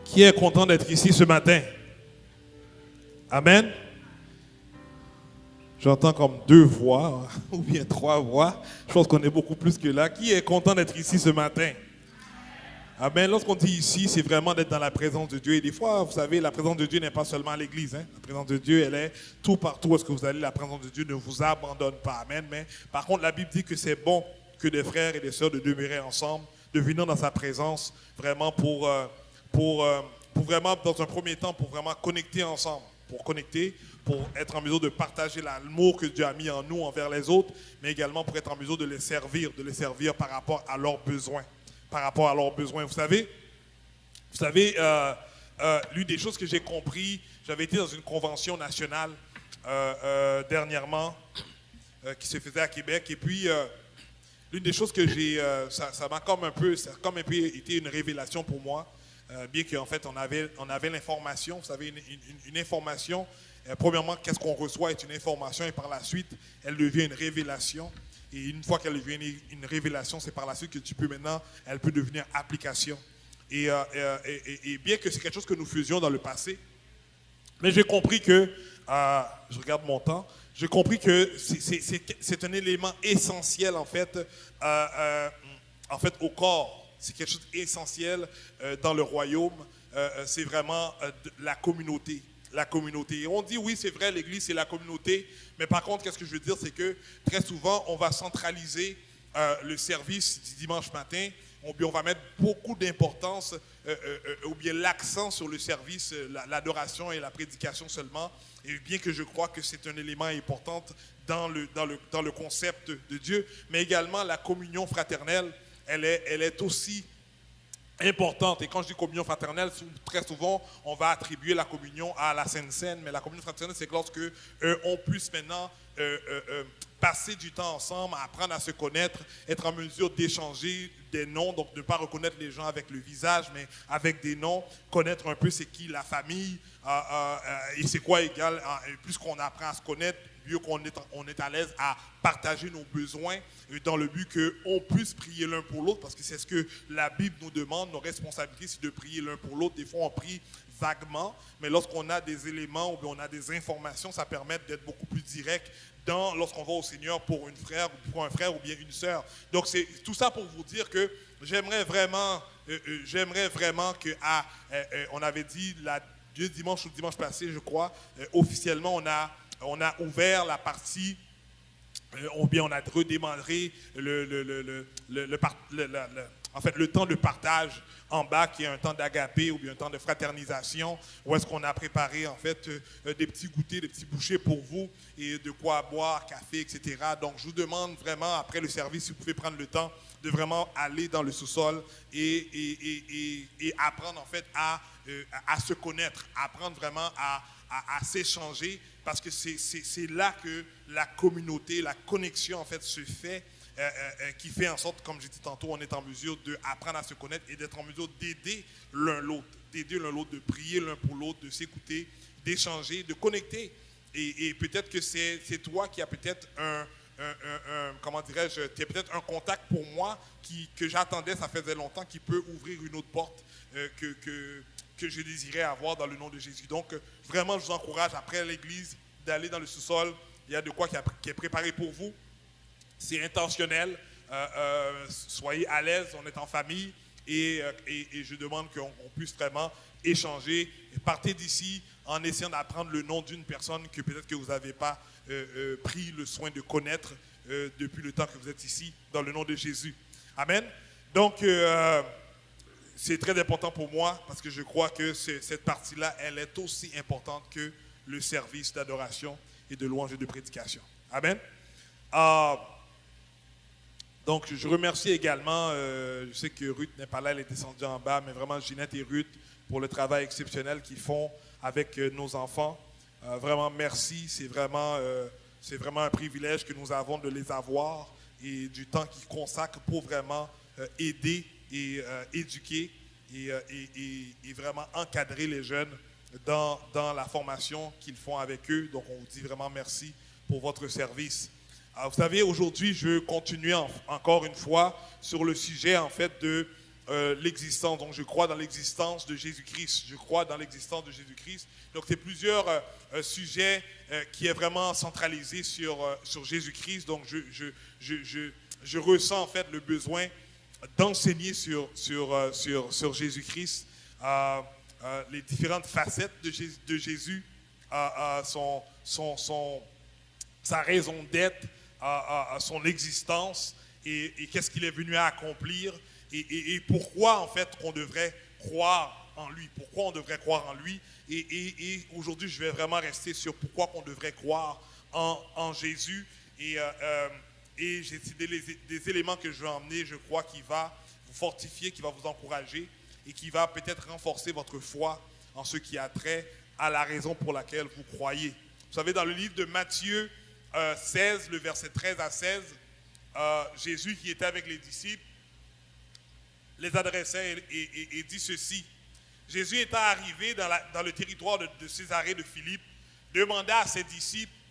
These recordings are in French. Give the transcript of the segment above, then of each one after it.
Qui est content d'être ici ce matin? Amen. J'entends comme 2 voix, ou bien 3 voix. Je pense qu'on est beaucoup plus que là. Qui est content d'être ici ce matin? Amen. Lorsqu'on dit ici, c'est vraiment d'être dans la présence de Dieu. Et des fois, vous savez, la présence de Dieu n'est pas seulement à l'église. La présence de Dieu, elle est tout partout où est-ce que vous allez. La présence de Dieu ne vous abandonne pas. Amen. Mais par contre, la Bible dit que c'est bon que des frères et des sœurs de demeurer ensemble, de venir dans sa présence, vraiment pour vraiment, dans un premier temps, pour vraiment connecter ensemble. Pour connecter, pour être en mesure de partager l'amour que Dieu a mis en nous envers les autres, mais également pour être en mesure de les servir par rapport à leurs besoins. Par rapport à leurs besoins. Vous savez, l'une des choses que j'ai compris, j'avais été dans une convention nationale dernièrement qui se faisait à Québec, et puis l'une des choses que j'ai, ça a comme un peu été une révélation pour moi, bien qu'en fait on avait l'information, vous savez, une information. Premièrement, qu'est-ce qu'on reçoit est une information, et par la suite, elle devient une révélation. Et une fois qu'elle devient une révélation, c'est par la suite que elle peut devenir application. Et bien que c'est quelque chose que nous faisions dans le passé, mais j'ai compris que, je regarde mon temps, j'ai compris que c'est un élément essentiel en fait au corps. C'est quelque chose d'essentiel dans le royaume. C'est vraiment la communauté. La communauté. Et on dit oui, c'est vrai, l'église c'est la communauté, mais par contre, qu'est-ce que je veux dire, c'est que très souvent, on va centraliser le service du dimanche matin, ou bien on va mettre beaucoup d'importance, ou bien l'accent sur le service, l'adoration et la prédication seulement, et bien que je crois que c'est un élément important dans le concept de Dieu, mais également la communion fraternelle, elle est aussi importante. Et quand je dis communion fraternelle, très souvent, on va attribuer la communion à la Sainte Seine, mais la communion fraternelle, c'est lorsque on puisse maintenant passer du temps ensemble, apprendre à se connaître, être en mesure d'échanger des noms, donc ne pas reconnaître les gens avec le visage, mais avec des noms, connaître un peu c'est qui la famille, et c'est quoi égal, plus qu'on apprend à se connaître, mieux qu'on est à l'aise à partager nos besoins dans le but qu'on puisse prier l'un pour l'autre, parce que c'est ce que la Bible nous demande. Nos responsabilités, c'est de prier l'un pour l'autre. Des fois, on prie vaguement, mais lorsqu'on a des éléments ou bien on a des informations, ça permet d'être beaucoup plus direct lorsqu'on va au Seigneur pour un frère ou bien une sœur. Donc, c'est tout ça pour vous dire que j'aimerais vraiment que, on avait dit le dimanche passé, je crois, officiellement, on a ouvert la partie, ou bien on a redémarré le temps de partage en bas, qui est un temps d'agapé ou bien un temps de fraternisation, où est-ce qu'on a préparé en fait des petits goûters, des petits bouchées pour vous, et de quoi boire, café, etc. Donc je vous demande vraiment, après le service, si vous pouvez prendre le temps de vraiment aller dans le sous-sol et apprendre en fait à se connaître, apprendre vraiment à s'échanger, parce que c'est là que la communauté, la connexion en fait se fait, qui fait en sorte, comme j'ai dit tantôt, on est en mesure d'apprendre à se connaître et d'être en mesure d'aider l'un l'autre, de prier l'un pour l'autre, de s'écouter, d'échanger, de connecter. Et peut-être que c'est toi qui as peut-être tu es peut-être un contact pour moi que j'attendais, ça faisait longtemps, qui peut ouvrir une autre porte que je désirais avoir dans le nom de Jésus. Donc, vraiment, je vous encourage, après l'église, d'aller dans le sous-sol. Il y a de quoi qui est préparé pour vous. C'est intentionnel. Soyez à l'aise, on est en famille. Et je demande qu'on puisse vraiment échanger. Et partez d'ici en essayant d'apprendre le nom d'une personne que peut-être que vous n'avez pas pris le soin de connaître depuis le temps que vous êtes ici, dans le nom de Jésus. Amen. Donc, c'est très important pour moi, parce que je crois que cette partie-là, elle est aussi importante que le service d'adoration et de louange et de prédication. Amen. Donc, je remercie également, je sais que Ruth n'est pas là, elle est descendue en bas, mais vraiment Ginette et Ruth pour le travail exceptionnel qu'ils font avec nos enfants. Vraiment, merci. C'est vraiment un privilège que nous avons de les avoir et du temps qu'ils consacrent pour vraiment aider et éduquer et vraiment encadrer les jeunes dans la formation qu'ils font avec eux. Donc, on vous dit vraiment merci pour votre service. Vous savez, aujourd'hui, je continue encore une fois sur le sujet, en fait, de l'existence. Donc je crois dans l'existence de Jésus-Christ. Je crois dans l'existence de Jésus-Christ. Donc c'est plusieurs sujets qui est vraiment centralisé sur Jésus-Christ. Donc je ressens en fait le besoin d'enseigner sur Jésus-Christ, les différentes facettes de Jésus, sa raison d'être, son existence et qu'est-ce qu'il est venu à accomplir et pourquoi en fait qu'on devrait croire en lui, pourquoi on devrait croire en lui et aujourd'hui je vais vraiment rester sur pourquoi qu'on devrait croire en Jésus et j'ai des éléments que je vais emmener, je crois, qui va vous fortifier, qui va vous encourager et qui va peut-être renforcer votre foi en ce qui a trait à la raison pour laquelle vous croyez. Vous savez, dans le livre de Matthieu 16, le verset 13 à 16, Jésus qui était avec les disciples les adressait et dit ceci. Jésus étant arrivé dans le territoire de Césarée de Philippe, demanda à ses disciples, «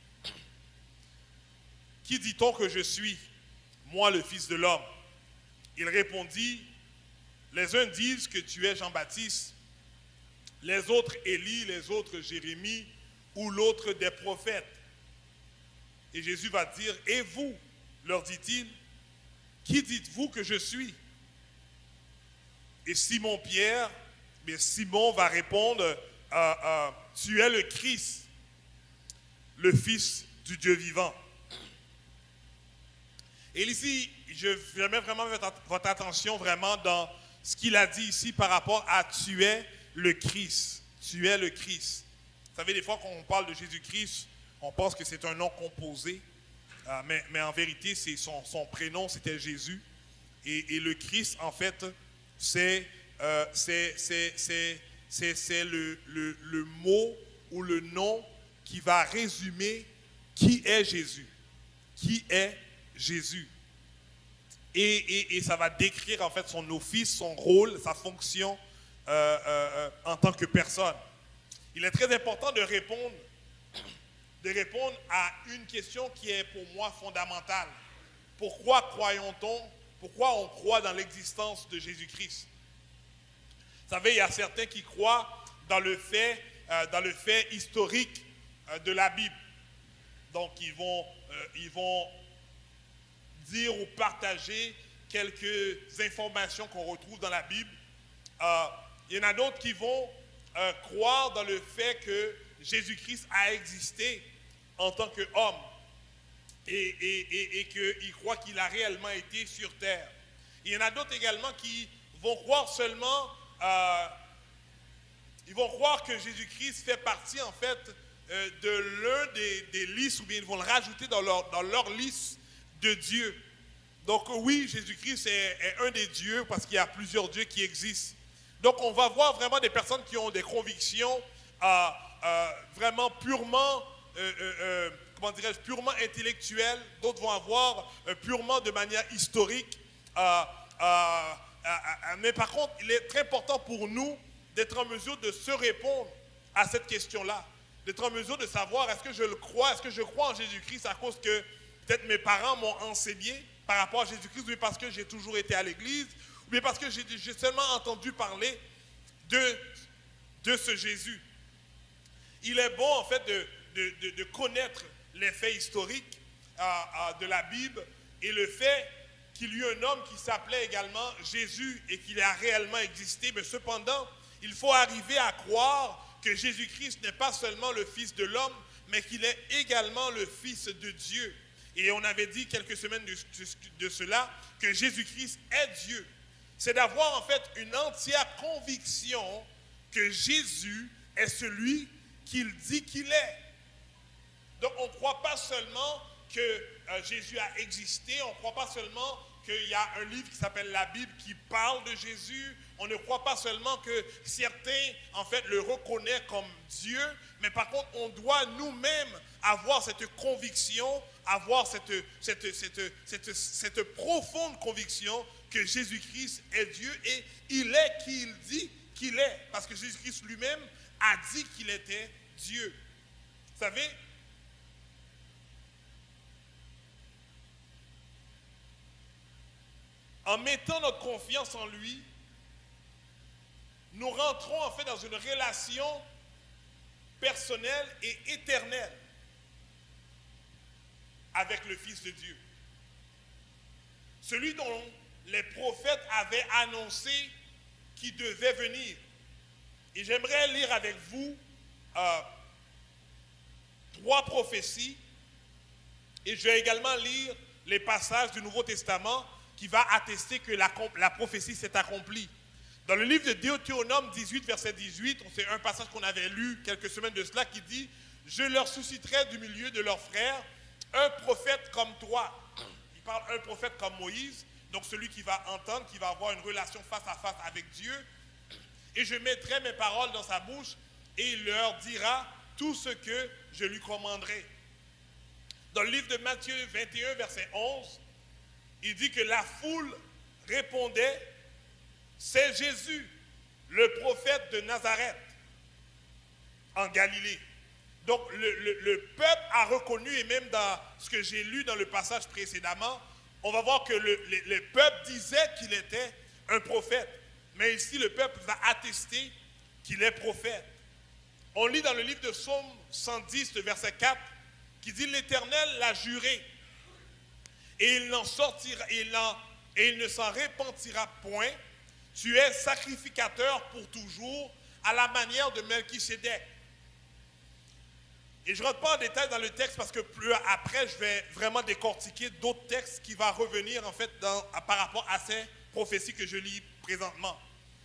Qui dit-on que je suis, moi le Fils de l'homme ?» Il répondit, « Les uns disent que tu es Jean-Baptiste, les autres Élie, les autres Jérémie ou l'autre des prophètes. » Et Jésus va dire, « Et vous, leur dit-il, qui dites-vous que je suis ?» Et Simon-Pierre, mais Simon va répondre, « Tu es le Christ, le Fils du Dieu vivant. » Et ici, je mets vraiment votre attention vraiment dans ce qu'il a dit ici par rapport à « Tu es le Christ ». Tu es le Christ. Vous savez, des fois, quand on parle de Jésus-Christ, on pense que c'est un nom composé, mais en vérité, c'est son prénom, c'était Jésus. Et le Christ, en fait, c'est le mot ou le nom qui va résumer qui est Jésus. Qui est Jésus. Et ça va décrire en fait son office, son rôle, sa fonction en tant que personne. Il est très important de répondre à une question qui est pour moi fondamentale. Pourquoi croyons-on, pourquoi on croit dans l'existence de Jésus-Christ? Vous savez, il y a certains qui croient dans le fait historique de la Bible. Donc, ils vont dire ou partager quelques informations qu'on retrouve dans la Bible. Il y en a d'autres qui vont croire dans le fait que Jésus-Christ a existé en tant qu'homme et qu'ils croient qu'il a réellement été sur terre. Il y en a d'autres également qui vont croire seulement, ils vont croire que Jésus-Christ fait partie en fait de l'un des listes, ou bien ils vont le rajouter dans leur liste de Dieu. Donc oui, Jésus-Christ est un des dieux parce qu'il y a plusieurs dieux qui existent. Donc on va voir vraiment des personnes qui ont des convictions vraiment purement, comment dirais-je, purement intellectuelles. D'autres vont avoir purement de manière historique. Mais par contre, il est très important pour nous d'être en mesure de se répondre à cette question-là. D'être en mesure de savoir est-ce que je le crois, est-ce que je crois en Jésus-Christ à cause que peut-être mes parents m'ont enseigné par rapport à Jésus-Christ, ou bien parce que j'ai toujours été à l'église, ou bien parce que j'ai seulement entendu parler de ce Jésus. Il est bon en fait de connaître les faits historiques de la Bible et le fait qu'il y eut un homme qui s'appelait également Jésus et qu'il a réellement existé, mais cependant, il faut arriver à croire que Jésus-Christ n'est pas seulement le Fils de l'homme, mais qu'il est également le Fils de Dieu. Et on avait dit quelques semaines de cela que Jésus-Christ est Dieu. C'est d'avoir en fait une entière conviction que Jésus est celui qu'il dit qu'il est. Donc on ne croit pas seulement que Jésus a existé, on ne croit pas seulement qu'il y a un livre qui s'appelle la Bible qui parle de Jésus. On ne croit pas seulement que certains, en fait, le reconnaissent comme Dieu, mais par contre, on doit nous-mêmes avoir cette conviction, avoir cette profonde conviction que Jésus-Christ est Dieu et il est qui il dit qu'il est. Parce que Jésus-Christ lui-même a dit qu'il était Dieu. Vous savez, en mettant notre confiance en lui, nous rentrons en fait dans une relation personnelle et éternelle avec le Fils de Dieu. Celui dont les prophètes avaient annoncé qu'il devait venir. Et j'aimerais lire avec vous 3 prophéties. Et je vais également lire les passages du Nouveau Testament qui va attester que la prophétie s'est accomplie. Dans le livre de Deutéronome 18, verset 18, c'est un passage qu'on avait lu quelques semaines de cela qui dit « Je leur susciterai du milieu de leurs frères un prophète comme toi. » Il parle un prophète comme Moïse, donc celui qui va entendre, qui va avoir une relation face à face avec Dieu. « Et je mettrai mes paroles dans sa bouche et il leur dira tout ce que je lui commanderai. » Dans le livre de Matthieu 21, verset 11, il dit que la foule répondait « C'est Jésus, le prophète de Nazareth, en Galilée. » Donc le peuple a reconnu, et même dans ce que j'ai lu dans le passage précédemment, on va voir que le peuple disait qu'il était un prophète. Mais ici, le peuple va attester qu'il est prophète. On lit dans le livre de Psaume 110, le verset 4, qui dit « L'Éternel l'a juré, et il n'en sortira, et il ne s'en repentira point. Tu es sacrificateur pour toujours, à la manière de Melchisédek. » Et je ne rentre pas en détail dans le texte parce que plus après, je vais vraiment décortiquer d'autres textes qui vont revenir en fait par rapport à ces prophéties que je lis présentement.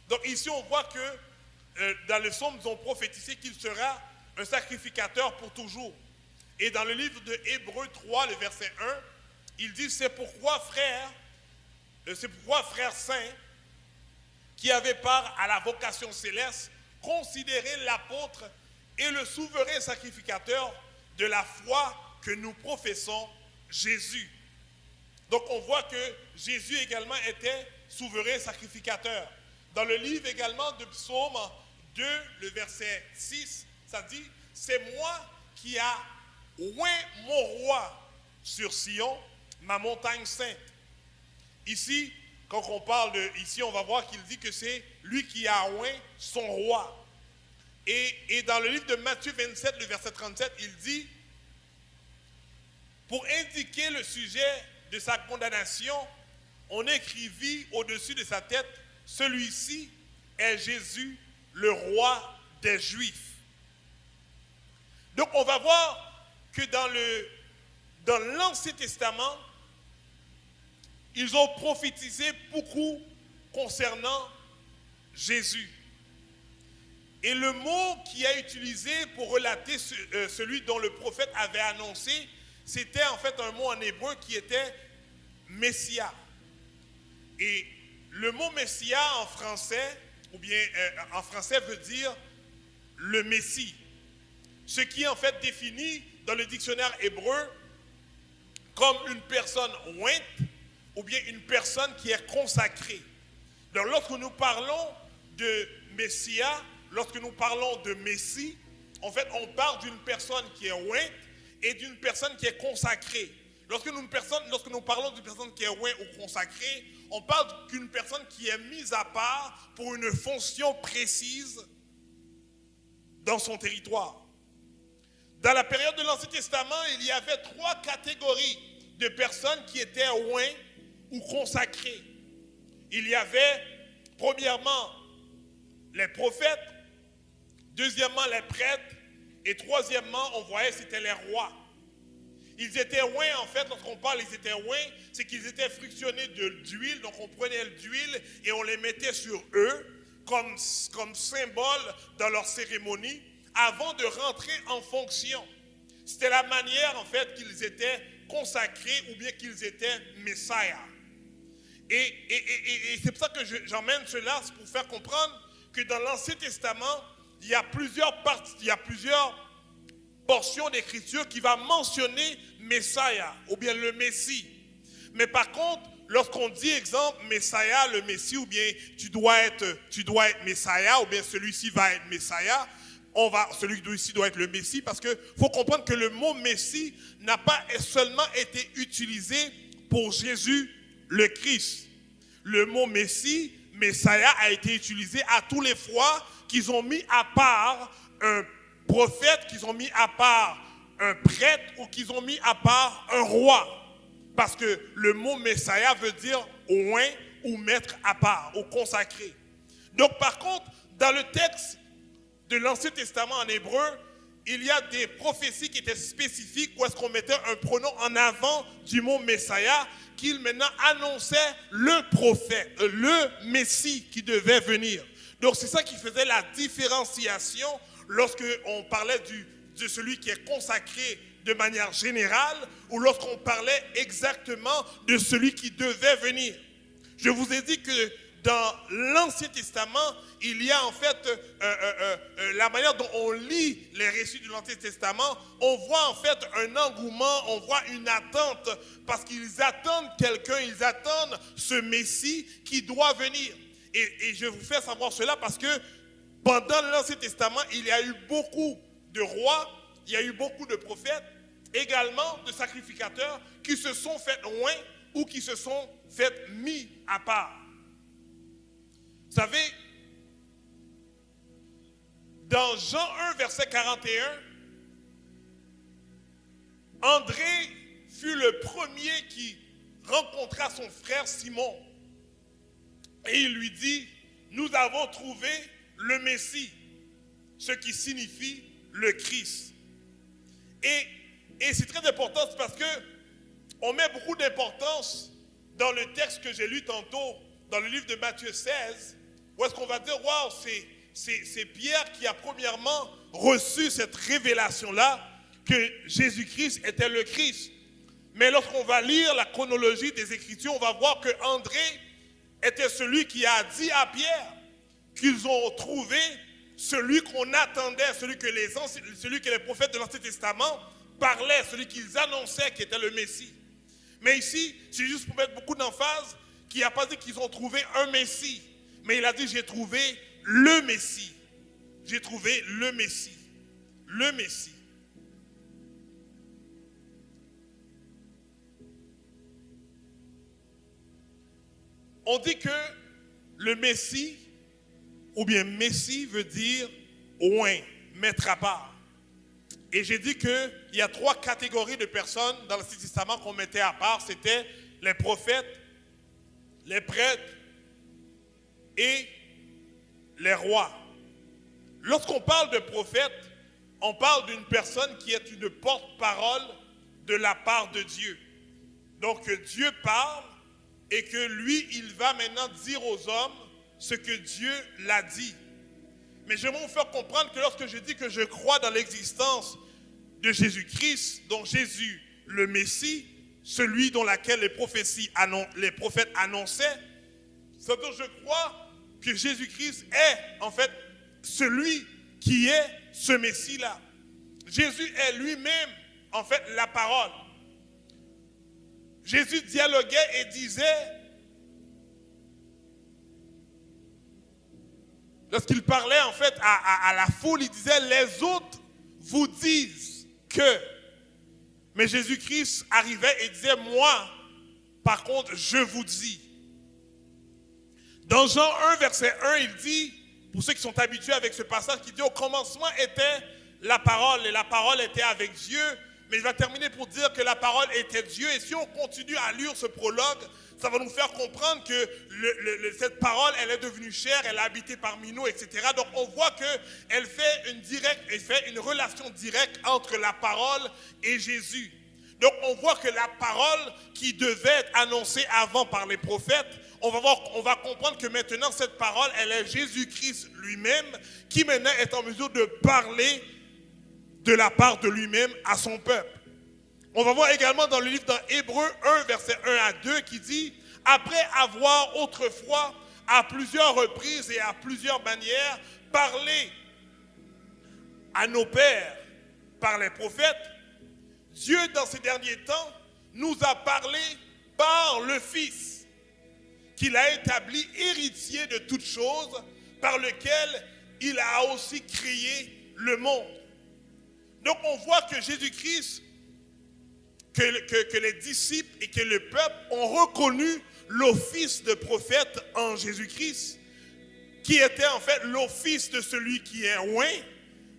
Donc ici, on voit que dans le psaume, ils ont prophétisé qu'il sera un sacrificateur pour toujours. Et dans le livre de Hébreux 3, le verset 1, il dit « C'est pourquoi, frères saints, qui avaient part à la vocation céleste, considérez l'apôtre et le souverain sacrificateur de la foi que nous professons, Jésus. » Donc on voit que Jésus également était souverain sacrificateur. Dans le livre également de Psaume 2, le verset 6, ça dit « C'est moi qui a oint mon roi sur Sion, ma montagne sainte. » Ici, quand on parle ici, on va voir qu'il dit que c'est lui qui a oint son roi. Et dans le livre de Matthieu 27, le verset 37, il dit, pour indiquer le sujet de sa condamnation, on écrivit au-dessus de sa tête, celui-ci est Jésus, le roi des Juifs. Donc on va voir que dans l'Ancien Testament, ils ont prophétisé beaucoup concernant Jésus. Et le mot qui a utilisé pour relater celui dont le prophète avait annoncé, c'était en fait un mot en hébreu qui était Messia. Et le mot Messia en français, ou bien en français veut dire le Messie. Ce qui est en fait défini dans le dictionnaire hébreu comme une personne ointe ou bien une personne qui est consacrée. Donc lorsque nous parlons de Messia, lorsque nous parlons de Messie, en fait, on parle d'une personne qui est ointe et d'une personne qui est consacrée. Lorsque nous parlons d'une personne qui est ointe ou consacrée, on parle d'une personne qui est mise à part pour une fonction précise dans son territoire. Dans la période de l'Ancien Testament, il y avait 3 catégories de personnes qui étaient ointes ou consacrées. Il y avait, premièrement, les prophètes, deuxièmement, les prêtres, et troisièmement, on voyait c'était les rois. Ils étaient oints, en fait, lorsqu'on parle, ils étaient oints, c'est qu'ils étaient frictionnés d'huile, donc on prenait l'huile et on les mettait sur eux comme symbole dans leur cérémonie avant de rentrer en fonction. C'était la manière, en fait, qu'ils étaient consacrés ou bien qu'ils étaient Messiah. Et c'est pour ça que j'emmène cela, c'est pour faire comprendre que dans l'Ancien Testament, il y a plusieurs portions d'écriture qui va mentionner Messiah ou bien le Messie. Mais par contre, lorsqu'on dit exemple Messiah, le Messie, ou bien tu dois être Messiah, ou bien celui-ci va être Messiah, celui-ci doit être le Messie, parce qu'il faut comprendre que le mot Messie n'a pas seulement été utilisé pour Jésus le Christ. Le mot Messie Messiah a été utilisé à tous les fois qu'ils ont mis à part un prophète, qu'ils ont mis à part un prêtre ou qu'ils ont mis à part un roi. Parce que le mot Messiah veut dire oint ou mettre à part ou consacré. Donc par contre, dans le texte de l'Ancien Testament en hébreu, il y a des prophéties qui étaient spécifiques où est-ce qu'on mettait un pronom en avant du mot Messiah qui maintenant annonçait le prophète, le Messie qui devait venir. Donc c'est ça qui faisait la différenciation lorsque on parlait de celui qui est consacré de manière générale ou lorsqu'on parlait exactement de celui qui devait venir. Je vous ai dit que dans l'Ancien Testament, il y a en fait la manière dont on lit les récits de l'Ancien Testament, on voit en fait un engouement, on voit une attente, parce qu'ils attendent quelqu'un, ils attendent ce Messie qui doit venir. Et je vous fais savoir cela parce que pendant l'Ancien Testament, il y a eu beaucoup de rois, il y a eu beaucoup de prophètes, également de sacrificateurs qui se sont fait loin ou qui se sont fait mis à part. Vous savez, dans Jean 1, verset 41, André fut le premier qui rencontra son frère Simon. Et il lui dit, nous avons trouvé le Messie, ce qui signifie le Christ. Et c'est très important parce que on met beaucoup d'importance dans le texte que j'ai lu tantôt, dans le livre de Matthieu 16, où est-ce qu'on va dire, waouh, c'est Pierre qui a premièrement reçu cette révélation-là, que Jésus-Christ était le Christ. Mais lorsqu'on va lire la chronologie des Écritures, on va voir que André était celui qui a dit à Pierre qu'ils ont trouvé celui qu'on attendait, celui que les prophètes de l'Ancien Testament parlaient, celui qu'ils annonçaient qui était le Messie. Mais ici, c'est juste pour mettre beaucoup d'emphase, qu'il n'a pas dit qu'ils ont trouvé un Messie, mais il a dit j'ai trouvé le Messie. J'ai trouvé le Messie. Le Messie. On dit que le Messie, ou bien Messie veut dire oint, mettre à part. Et j'ai dit qu'il y a 3 catégories de personnes dans l'Ancien Testament qu'on mettait à part. C'était les prophètes, les prêtres et les rois. Lorsqu'on parle de prophète, on parle d'une personne qui est une porte-parole de la part de Dieu. Donc Dieu parle et que lui, il va maintenant dire aux hommes ce que Dieu l'a dit. Mais je vais vous faire comprendre que lorsque je dis que je crois dans l'existence de Jésus-Christ, donc Jésus, le Messie, celui dont laquelle les prophètes annonçaient, c'est-à-dire je crois que Jésus-Christ est en fait celui qui est ce Messie-là. Jésus est lui-même en fait la parole. Jésus dialoguait et disait, lorsqu'il parlait en fait à la foule, il disait, les autres vous disent que. Mais Jésus-Christ arrivait et disait, moi, par contre, je vous dis. Dans Jean 1, verset 1, il dit, pour ceux qui sont habitués avec ce passage, qui dit, au commencement était la parole, et la parole était avec Dieu. Mais il va terminer pour dire que la parole était Dieu. Et si on continue à lire ce prologue, ça va nous faire comprendre que cette parole, elle est devenue chair, elle a habité parmi nous, etc. Donc on voit qu'elle fait une relation directe entre la parole et Jésus. Donc on voit que la parole qui devait être annoncée avant par les prophètes, on va comprendre que maintenant cette parole, elle est Jésus-Christ lui-même qui maintenant est en mesure de parler de la part de lui-même à son peuple. On va voir également dans le livre dans Hébreux 1, verset 1 à 2, qui dit, après avoir autrefois, à plusieurs reprises et à plusieurs manières, parlé à nos pères par les prophètes, Dieu, dans ces derniers temps, nous a parlé par le Fils, qu'il a établi héritier de toutes choses, par lequel il a aussi créé le monde. Donc on voit que Jésus-Christ, que les disciples et que le peuple ont reconnu l'office de prophète en Jésus-Christ, qui était en fait l'office de celui qui est oint,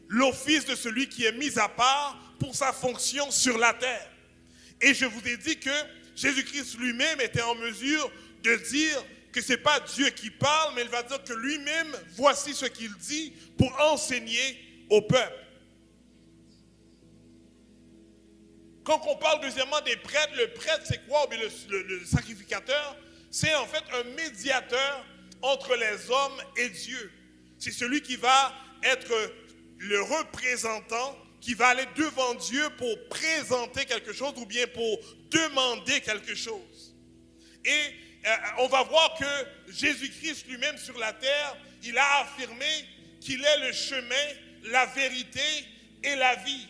l'office de celui qui est mis à part pour sa fonction sur la terre. Et je vous ai dit que Jésus-Christ lui-même était en mesure de dire que ce n'est pas Dieu qui parle, mais il va dire que lui-même, voici ce qu'il dit pour enseigner au peuple. Quand on parle deuxièmement des prêtres, le prêtre c'est quoi? Le sacrificateur, c'est en fait un médiateur entre les hommes et Dieu. C'est celui qui va être le représentant, qui va aller devant Dieu pour présenter quelque chose ou bien pour demander quelque chose. Et on va voir que Jésus-Christ lui-même sur la terre, il a affirmé qu'il est le chemin, la vérité et la vie.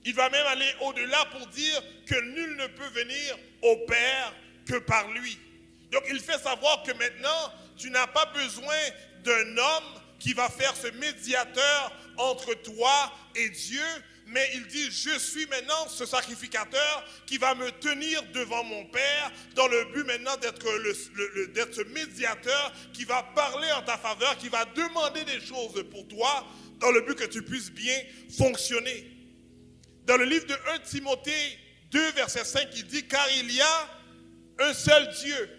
Il va même aller au-delà pour dire que nul ne peut venir au Père que par lui. Donc il fait savoir que maintenant, tu n'as pas besoin d'un homme qui va faire ce médiateur entre toi et Dieu, mais il dit, je suis maintenant ce sacrificateur qui va me tenir devant mon Père dans le but maintenant d'être d'être ce médiateur qui va parler en ta faveur, qui va demander des choses pour toi dans le but que tu puisses bien fonctionner. Dans le livre de 1 Timothée 2, verset 5, il dit, car il y a un seul Dieu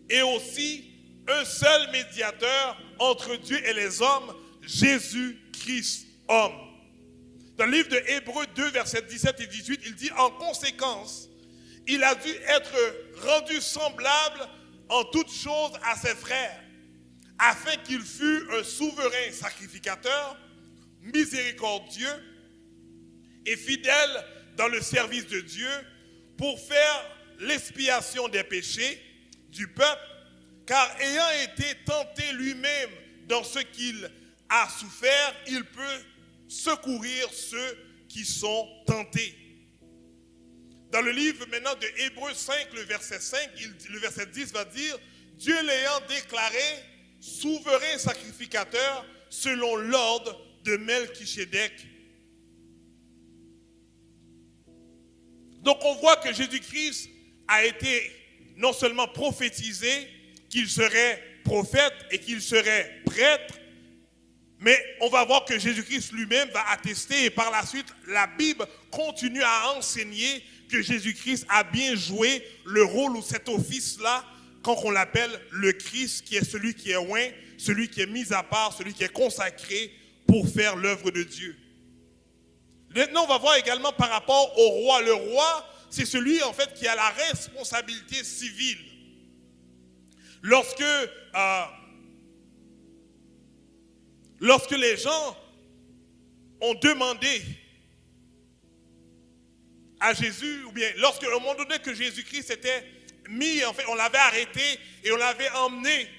et aussi un seul médiateur entre Dieu et les hommes, Jésus-Christ, homme. Dans le livre de Hébreux 2, versets 17 et 18, il dit, en conséquence, il a dû être rendu semblable en toutes choses à ses frères, afin qu'il fût un souverain sacrificateur, miséricordieux et fidèle dans le service de Dieu, pour faire l'expiation des péchés du peuple, car ayant été tenté lui-même dans ce qu'il a souffert, il peut secourir ceux qui sont tentés. Dans le livre maintenant de Hébreux 5, le verset 5, le verset 10 va dire, Dieu l'ayant déclaré souverain sacrificateur selon l'ordre de Melchisédek. Donc on voit que Jésus-Christ a été non seulement prophétisé, qu'il serait prophète et qu'il serait prêtre, mais on va voir que Jésus-Christ lui-même va attester et par la suite, la Bible continue à enseigner que Jésus-Christ a bien joué le rôle ou cet office-là quand on l'appelle le Christ, qui est celui qui est oint, celui qui est mis à part, celui qui est consacré pour faire l'œuvre de Dieu. Maintenant, on va voir également par rapport au roi. Le roi, c'est celui en fait qui a la responsabilité civile. Lorsque les gens ont demandé à Jésus, ou bien lorsque au moment donné que Jésus-Christ était mis, en fait, on l'avait arrêté et on l'avait emmené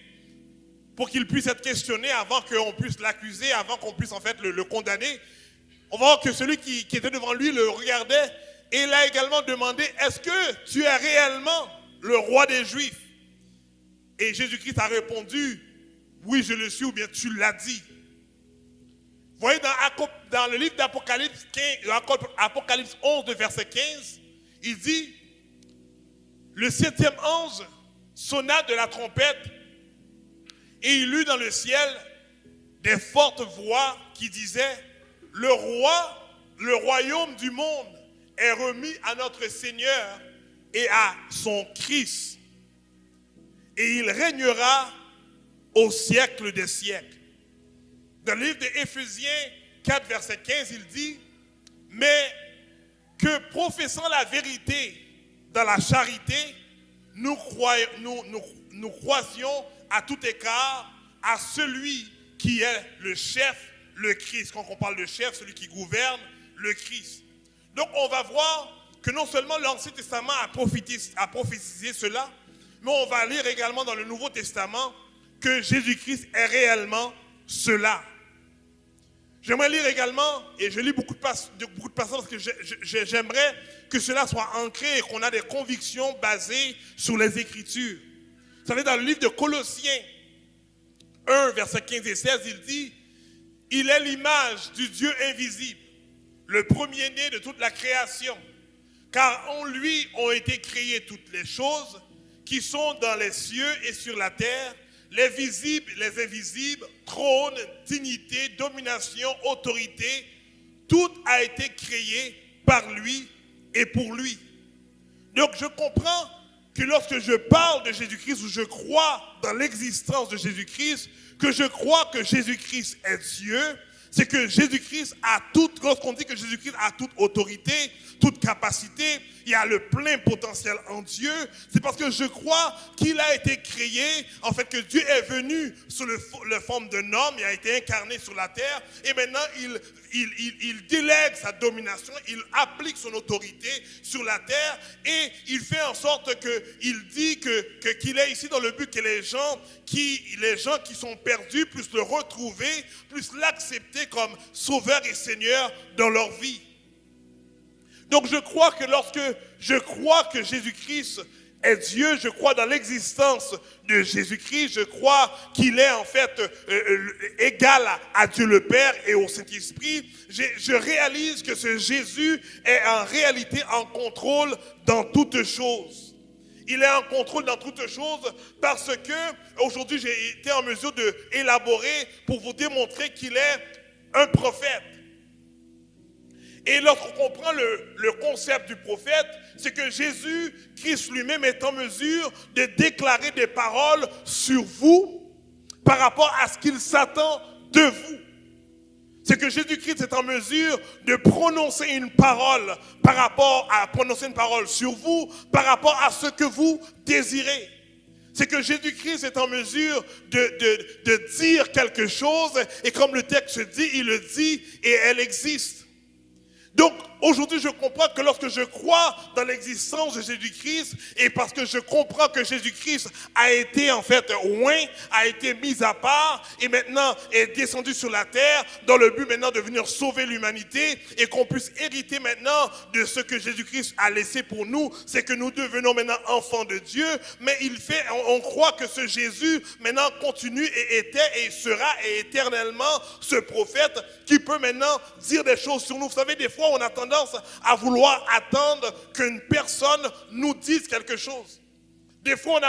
pour qu'il puisse être questionné avant qu'on puisse l'accuser, avant qu'on puisse en fait le condamner. On va voir que celui qui était devant lui le regardait et il a également demandé, est-ce que tu es réellement le roi des Juifs? Et Jésus-Christ a répondu, oui, je le suis, ou bien tu l'as dit. Vous voyez dans le livre d'Apocalypse 11, de verset 15, il dit, le 7e ange sonna de la trompette et il eut dans le ciel des fortes voix qui disaient, le royaume du monde est remis à notre Seigneur et à son Christ. Et il régnera au siècle des siècles. Dans le livre d'Éphésiens 4, verset 15, il dit, mais que professant la vérité dans la charité, nous croisions à tout écart à celui qui est le chef, le Christ. Quand on parle de chef, celui qui gouverne, le Christ. Donc on va voir que non seulement l'Ancien Testament a prophétisé cela, mais on va lire également dans le Nouveau Testament que Jésus-Christ est réellement cela. J'aimerais lire également, et je lis beaucoup de passages parce que j'aimerais que cela soit ancré et qu'on a des convictions basées sur les Écritures. Vous savez, dans le livre de Colossiens 1, versets 15 et 16, il dit, il est l'image du Dieu invisible, le premier-né de toute la création, car en lui ont été créées toutes les choses qui sont dans les cieux et sur la terre, les visibles, les invisibles, trône, dignité, domination, autorité, tout a été créé par lui et pour lui. Donc je comprends que lorsque je parle de Jésus-Christ ou je crois dans l'existence de Jésus-Christ, que je crois que Jésus-Christ est Dieu, c'est que Jésus-Christ a toute, lorsqu'on dit que Jésus-Christ a toute autorité, toute capacité, il a le plein potentiel en Dieu, c'est parce que je crois qu'il a été créé, en fait que Dieu est venu sous la forme d'un homme, il a été incarné sur la terre, et maintenant il délègue sa domination, il applique son autorité sur la terre, et il fait en sorte qu'il dit qu'il est ici dans le but que les gens qui sont perdus puissent le retrouver, puissent l'accepter comme sauveur et Seigneur dans leur vie. Donc je crois que lorsque je crois que Jésus-Christ est Dieu, je crois dans l'existence de Jésus-Christ, je crois qu'il est en fait égal à Dieu le Père et au Saint-Esprit, je réalise que ce Jésus est en réalité en contrôle dans toutes choses. Il est en contrôle dans toutes choses parce que aujourd'hui j'ai été en mesure d'élaborer pour vous démontrer qu'il est un prophète. Et lorsqu'on comprend le concept du prophète, c'est que Jésus-Christ lui-même est en mesure de déclarer des paroles sur vous par rapport à ce qu'il s'attend de vous. C'est que Jésus-Christ est en mesure de prononcer une parole sur vous, par rapport à ce que vous désirez. C'est que Jésus-Christ est en mesure de dire quelque chose, et comme le texte dit, il le dit et elle existe. Donc, aujourd'hui, je comprends que lorsque je crois dans l'existence de Jésus-Christ, et parce que je comprends que Jésus-Christ a été en fait oint, a été mis à part, et maintenant est descendu sur la terre, dans le but maintenant de venir sauver l'humanité, et qu'on puisse hériter maintenant de ce que Jésus-Christ a laissé pour nous, c'est que nous devenons maintenant enfants de Dieu, mais on croit que ce Jésus maintenant continue et était et sera et éternellement ce prophète qui peut maintenant dire des choses sur nous. Vous savez, des fois, on a tendance à vouloir attendre qu'une personne nous dise quelque chose. Des fois,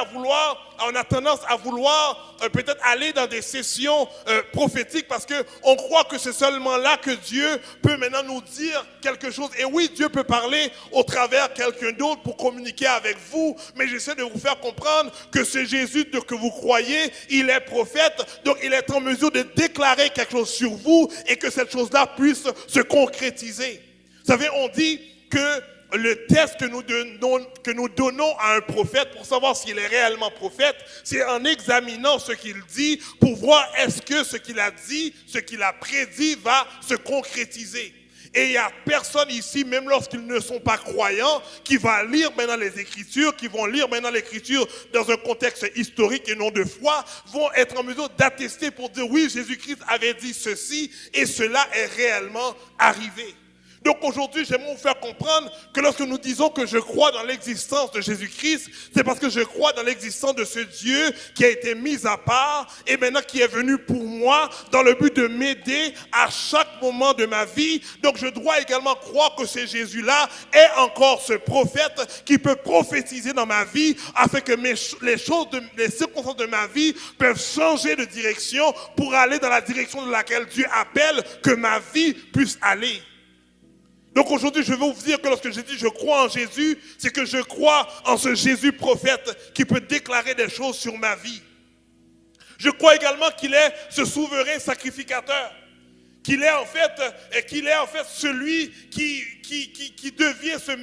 on a tendance à vouloir peut-être aller dans des sessions prophétiques parce qu'on croit que c'est seulement là que Dieu peut maintenant nous dire quelque chose. Et oui, Dieu peut parler au travers quelqu'un d'autre pour communiquer avec vous, mais j'essaie de vous faire comprendre que ce Jésus que vous croyez, il est prophète, donc il est en mesure de déclarer quelque chose sur vous et que cette chose-là puisse se concrétiser. Vous savez, on dit que le test que nous donnons à un prophète pour savoir s'il est réellement prophète, c'est en examinant ce qu'il dit pour voir est-ce que ce qu'il a dit, ce qu'il a prédit va se concrétiser. Et il n'y a personne ici, même lorsqu'ils ne sont pas croyants, qui va lire maintenant les Écritures, qui vont lire maintenant l'Écriture dans un contexte historique et non de foi, vont être en mesure d'attester pour dire oui, Jésus-Christ avait dit ceci et cela est réellement arrivé. Donc aujourd'hui, j'aimerais vous faire comprendre que lorsque nous disons que je crois dans l'existence de Jésus-Christ, c'est parce que je crois dans l'existence de ce Dieu qui a été mis à part et maintenant qui est venu pour moi dans le but de m'aider à chaque moment de ma vie. Donc je dois également croire que ce Jésus-là est encore ce prophète qui peut prophétiser dans ma vie afin que les circonstances de ma vie peuvent changer de direction pour aller dans la direction de laquelle Dieu appelle que ma vie puisse aller. Donc aujourd'hui, je veux vous dire que lorsque je dis je crois en Jésus, c'est que je crois en ce Jésus prophète qui peut déclarer des choses sur ma vie. Je crois également qu'il est ce souverain sacrificateur, qu'il est en fait celui qui devient ce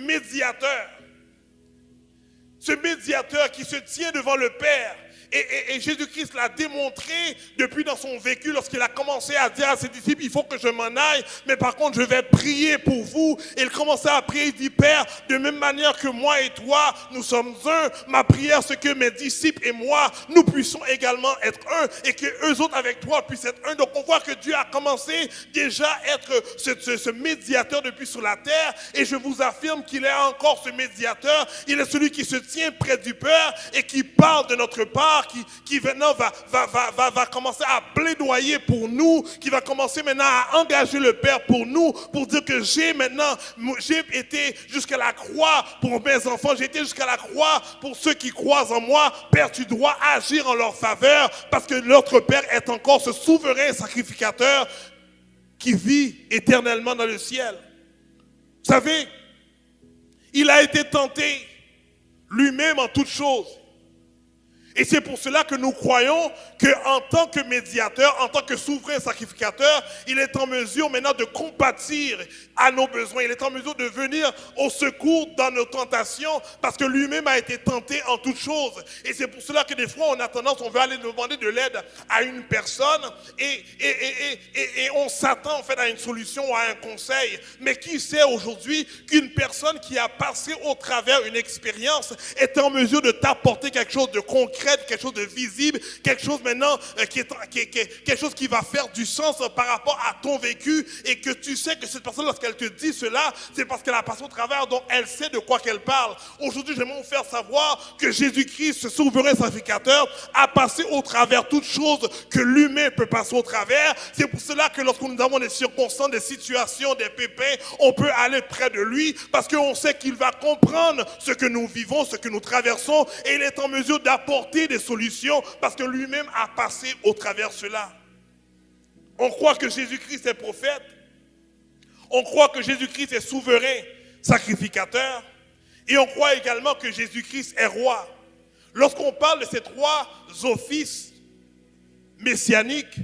médiateur qui se tient devant le Père. Et Jésus-Christ l'a démontré depuis dans son vécu lorsqu'il a commencé à dire à ses disciples, il faut que je m'en aille, mais par contre je vais prier pour vous. Et il commençait à prier, il dit, Père, de même manière que moi et toi, nous sommes un, ma prière c'est que mes disciples et moi, nous puissions également être un et que eux autres avec toi puissent être un. Donc on voit que Dieu a commencé déjà à être ce médiateur depuis sur la terre et je vous affirme qu'il est encore ce médiateur. Il est celui qui se tient près du Père et qui parle de notre part pouvoir qui maintenant va commencer à plaidoyer pour nous, qui va commencer maintenant à engager le Père pour nous, pour dire que j'ai été jusqu'à la croix pour mes enfants, j'ai été jusqu'à la croix pour ceux qui croient en moi. Père, tu dois agir en leur faveur parce que notre Père est encore ce souverain sacrificateur qui vit éternellement dans le ciel. Vous savez, il a été tenté lui-même en toutes choses. Et c'est pour cela que nous croyons qu'en tant que médiateur, en tant que souverain sacrificateur, il est en mesure maintenant de compatir à nos besoins. Il est en mesure de venir au secours dans nos tentations parce que lui-même a été tenté en toutes choses. Et c'est pour cela que des fois, on a tendance, on veut aller demander de l'aide à une personne et on s'attend en fait à une solution ou à un conseil. Mais qui sait aujourd'hui qu'une personne qui a passé au travers une expérience est en mesure de t'apporter quelque chose de concret, quelque chose de visible, quelque chose maintenant quelque chose qui va faire du sens par rapport à ton vécu et que tu sais que cette personne, lorsqu'elle te dit cela, c'est parce qu'elle a passé au travers, donc elle sait de quoi qu'elle parle. Aujourd'hui, j'aimerais vous faire savoir que Jésus-Christ, ce souverain sacrificateur, a passé au travers toutes choses que l'humain peut passer au travers. C'est pour cela que lorsque nous avons des circonstances, des situations, des pépins, on peut aller près de lui parce qu'on sait qu'il va comprendre ce que nous vivons, ce que nous traversons et il est en mesure d'apporter des solutions parce que lui-même a passé au travers cela. On croit que Jésus-Christ est prophète. On croit que Jésus-Christ est souverain, sacrificateur. Et on croit également que Jésus-Christ est roi. Lorsqu'on parle de ces trois offices messianiques,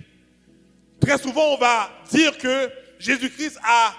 très souvent on va dire que Jésus-Christ a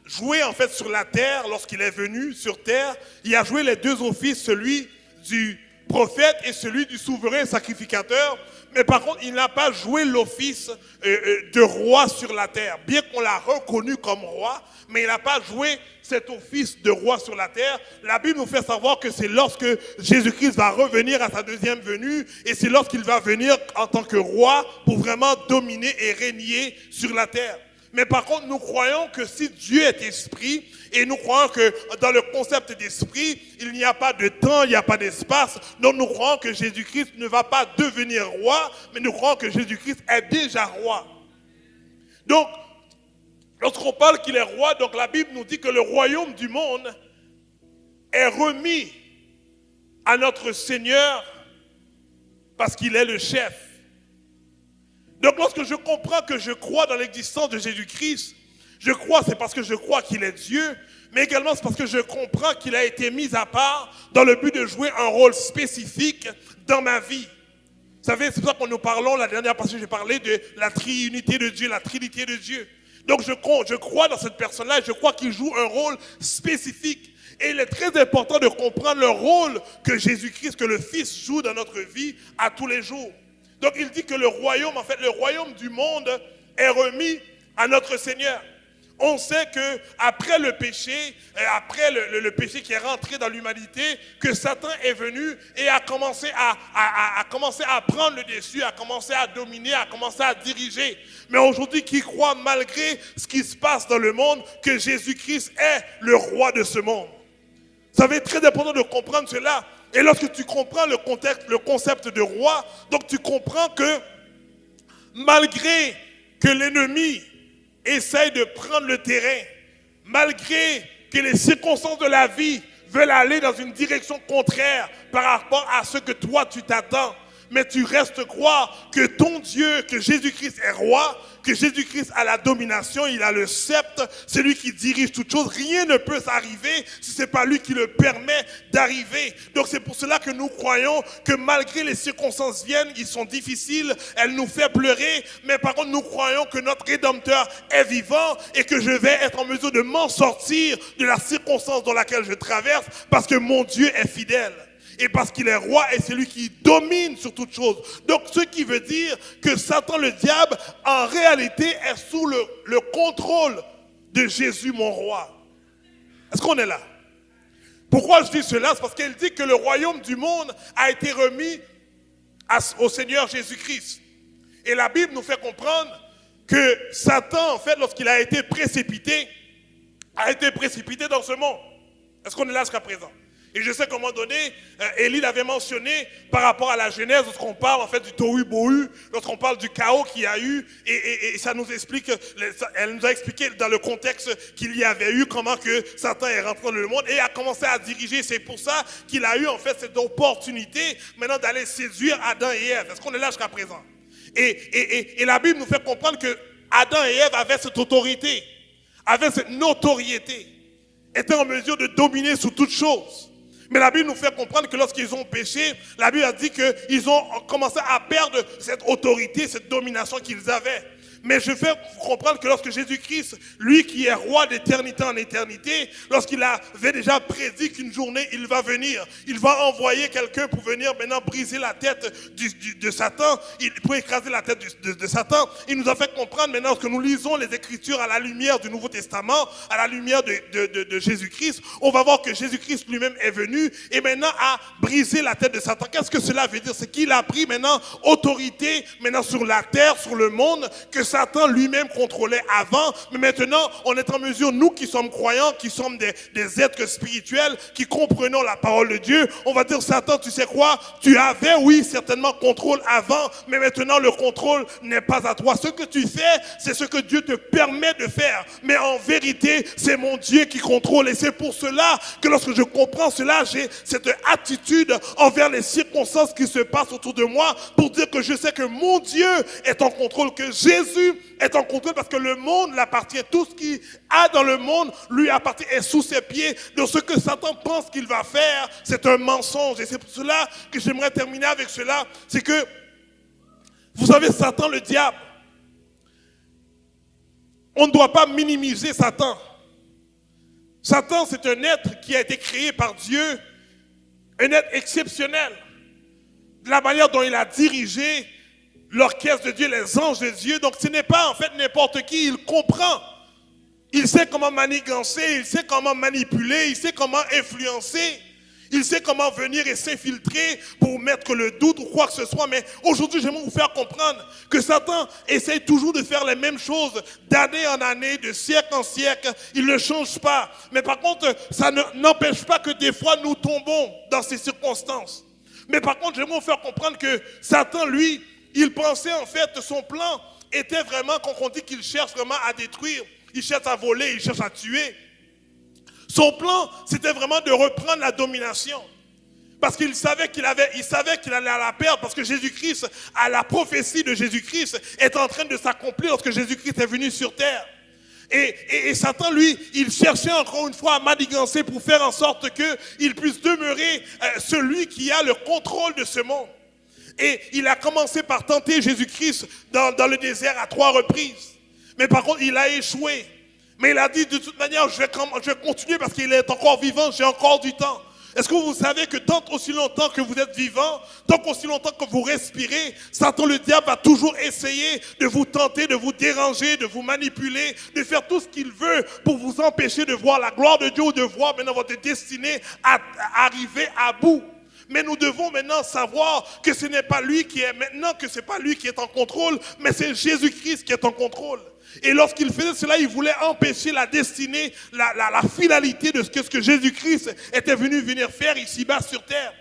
joué en fait sur la terre lorsqu'il est venu sur terre. Il a joué les deux offices, celui du prophète et celui du souverain sacrificateur, mais par contre, il n'a pas joué l'office de roi sur la terre. Bien qu'on l'a reconnu comme roi, mais il n'a pas joué cet office de roi sur la terre. La Bible nous fait savoir que c'est lorsque Jésus-Christ va revenir à sa deuxième venue, et c'est lorsqu'il va venir en tant que roi pour vraiment dominer et régner sur la terre. Mais par contre, nous croyons que si Dieu est esprit, et nous croyons que dans le concept d'esprit, il n'y a pas de temps, il n'y a pas d'espace. Donc nous croyons que Jésus-Christ ne va pas devenir roi, mais nous croyons que Jésus-Christ est déjà roi. Donc, lorsqu'on parle qu'il est roi, donc la Bible nous dit que le royaume du monde est remis à notre Seigneur parce qu'il est le chef. Donc lorsque je comprends que je crois dans l'existence de Jésus-Christ, je crois, c'est parce que je crois qu'il est Dieu, mais également c'est parce que je comprends qu'il a été mis à part dans le but de jouer un rôle spécifique dans ma vie. Vous savez, c'est pour ça que nous parlons, la dernière fois j'ai parlé de la triunité de Dieu, la trinité de Dieu. Donc je crois dans cette personne-là, je crois qu'il joue un rôle spécifique. Et il est très important de comprendre le rôle que Jésus-Christ, que le Fils joue dans notre vie à tous les jours. Donc il dit que le royaume, en fait, le royaume du monde est remis à notre Seigneur. On sait que après le péché, après le péché qui est rentré dans l'humanité, que Satan est venu et a commencé à prendre le dessus, a commencé à dominer, a commencé à diriger. Mais aujourd'hui, qui croit malgré ce qui se passe dans le monde, que Jésus-Christ est le roi de ce monde. Ça va être très important de comprendre cela. Et lorsque tu comprends le concept de roi, donc tu comprends que malgré que l'ennemi essaye de prendre le terrain, malgré que les circonstances de la vie veulent aller dans une direction contraire par rapport à ce que toi tu t'attends, mais tu restes croire que ton Dieu, que Jésus-Christ est roi, que Jésus-Christ a la domination, il a le sceptre, c'est lui qui dirige toutes choses. Rien ne peut s'arriver si ce n'est pas lui qui le permet d'arriver. Donc c'est pour cela que nous croyons que malgré les circonstances viennent, qui sont difficiles, elles nous font pleurer, mais par contre nous croyons que notre Rédempteur est vivant et que je vais être en mesure de m'en sortir de la circonstance dans laquelle je traverse parce que mon Dieu est fidèle. Et parce qu'il est roi et c'est lui qui domine sur toute chose. Donc ce qui veut dire que Satan le diable en réalité est sous le contrôle de Jésus mon roi. Est-ce qu'on est là? Pourquoi je dis cela? C'est parce qu'il dit que le royaume du monde a été remis au Seigneur Jésus-Christ. Et la Bible nous fait comprendre que Satan, en fait, lorsqu'il a été précipité dans ce monde. Est-ce qu'on est là jusqu'à présent? Et je sais qu'à un moment donné, Élie l'avait mentionné par rapport à la Genèse, lorsqu'on parle en fait du tohu-bohu, lorsqu'on parle du chaos qu'il y a eu, et ça nous explique, elle nous a expliqué dans le contexte qu'il y avait eu, comment que Satan est rentré dans le monde et a commencé à diriger. C'est pour ça qu'il a eu en fait cette opportunité maintenant d'aller séduire Adam et Ève. Est-ce qu'on est là jusqu'à présent? Et la Bible nous fait comprendre que Adam et Ève avaient cette autorité, avaient cette notoriété, étaient en mesure de dominer sur toutes choses. Mais la Bible nous fait comprendre que lorsqu'ils ont péché, la Bible a dit qu'ils ont commencé à perdre cette autorité, cette domination qu'ils avaient. Mais je fais comprendre que lorsque Jésus-Christ, lui qui est roi d'éternité en éternité, lorsqu'il avait déjà prédit qu'une journée il va venir, il va envoyer quelqu'un pour venir maintenant briser la tête de Satan, pour écraser la tête de Satan. Il nous a fait comprendre maintenant que nous lisons les Écritures à la lumière du Nouveau Testament, à la lumière de Jésus-Christ. On va voir que Jésus-Christ lui-même est venu et maintenant a brisé la tête de Satan. Qu'est-ce que cela veut dire? C'est qu'il a pris maintenant autorité maintenant sur la terre, sur le monde, que Satan lui-même contrôlait avant, mais maintenant on est en mesure, nous qui sommes croyants, qui sommes des êtres spirituels, qui comprenons la parole de Dieu, on va dire: Satan, tu sais quoi, tu avais oui certainement contrôle avant, mais maintenant le contrôle n'est pas à toi. Ce que tu fais, c'est ce que Dieu te permet de faire, mais en vérité c'est mon Dieu qui contrôle. Et c'est pour cela que lorsque je comprends cela, j'ai cette attitude envers les circonstances qui se passent autour de moi, pour dire que je sais que mon Dieu est en contrôle, que Jésus est en contrôle, parce que le monde l'appartient. Tout ce qu'il a dans le monde lui appartient, est sous ses pieds. Donc ce que Satan pense qu'il va faire, c'est un mensonge. Et c'est pour cela que j'aimerais terminer avec cela. C'est que, vous savez, Satan, le diable, on ne doit pas minimiser Satan. Satan, c'est un être qui a été créé par Dieu, un être exceptionnel. De la manière dont il a dirigé l'orchestre de Dieu, les anges de Dieu. Donc ce n'est pas en fait n'importe qui, il comprend. Il sait comment manigancer, il sait comment manipuler, il sait comment influencer. Il sait comment venir et s'infiltrer pour mettre le doute ou quoi que ce soit. Mais aujourd'hui, j'aimerais vous faire comprendre que Satan essaye toujours de faire les mêmes choses d'année en année, de siècle en siècle. Il ne change pas. Mais par contre, ça n'empêche pas que des fois, nous tombons dans ces circonstances. Mais par contre, j'aimerais vous faire comprendre que Satan, lui, il pensait en fait, son plan était vraiment, quand on dit qu'il cherche vraiment à détruire, il cherche à voler, il cherche à tuer. Son plan, c'était vraiment de reprendre la domination. Parce qu'il savait qu'il allait la perdre, parce que Jésus-Christ, à la prophétie de Jésus-Christ, est en train de s'accomplir lorsque Jésus-Christ est venu sur terre. Et Satan, lui, il cherchait encore une fois à manigancer pour faire en sorte qu'il puisse demeurer celui qui a le contrôle de ce monde. Et il a commencé par tenter Jésus-Christ dans le désert à 3 reprises. Mais par contre, il a échoué. Mais il a dit, de toute manière, je vais continuer parce qu'il est encore vivant, j'ai encore du temps. Est-ce que vous savez que tant aussi longtemps que vous êtes vivant, tant aussi longtemps que vous respirez, Satan le diable va toujours essayer de vous tenter, de vous déranger, de vous manipuler, de faire tout ce qu'il veut pour vous empêcher de voir la gloire de Dieu ou de voir maintenant votre destinée arriver à bout. Mais nous devons maintenant savoir que ce n'est pas lui qui est maintenant, que ce n'est pas lui qui est en contrôle, mais c'est Jésus-Christ qui est en contrôle. Et lorsqu'il faisait cela, il voulait empêcher la destinée, la finalité de ce que Jésus-Christ était venu faire ici-bas sur terre.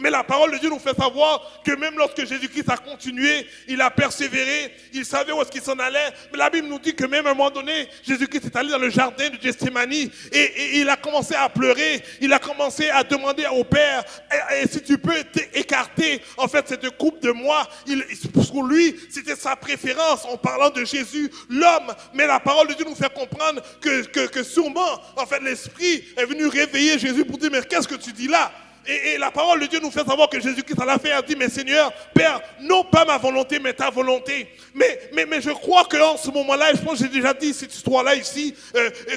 Mais la parole de Dieu nous fait savoir que même lorsque Jésus-Christ a continué, il a persévéré, il savait où est-ce qu'il s'en allait. Mais la Bible nous dit que même à un moment donné, Jésus-Christ est allé dans le jardin de Gethsémane et il a commencé à pleurer, il a commencé à demander au Père, et si tu peux écarter en fait cette coupe de moi. Pour lui, c'était sa préférence en parlant de Jésus, l'homme. Mais la parole de Dieu nous fait comprendre que sûrement, en fait, l'Esprit est venu réveiller Jésus pour dire, mais qu'est-ce que tu dis là? Et la parole de Dieu nous fait savoir que Jésus-Christ à la fin a dit, mais Seigneur, Père, non pas ma volonté, mais ta volonté. Mais je crois qu'en ce moment-là, et je pense que j'ai déjà dit cette histoire-là ici,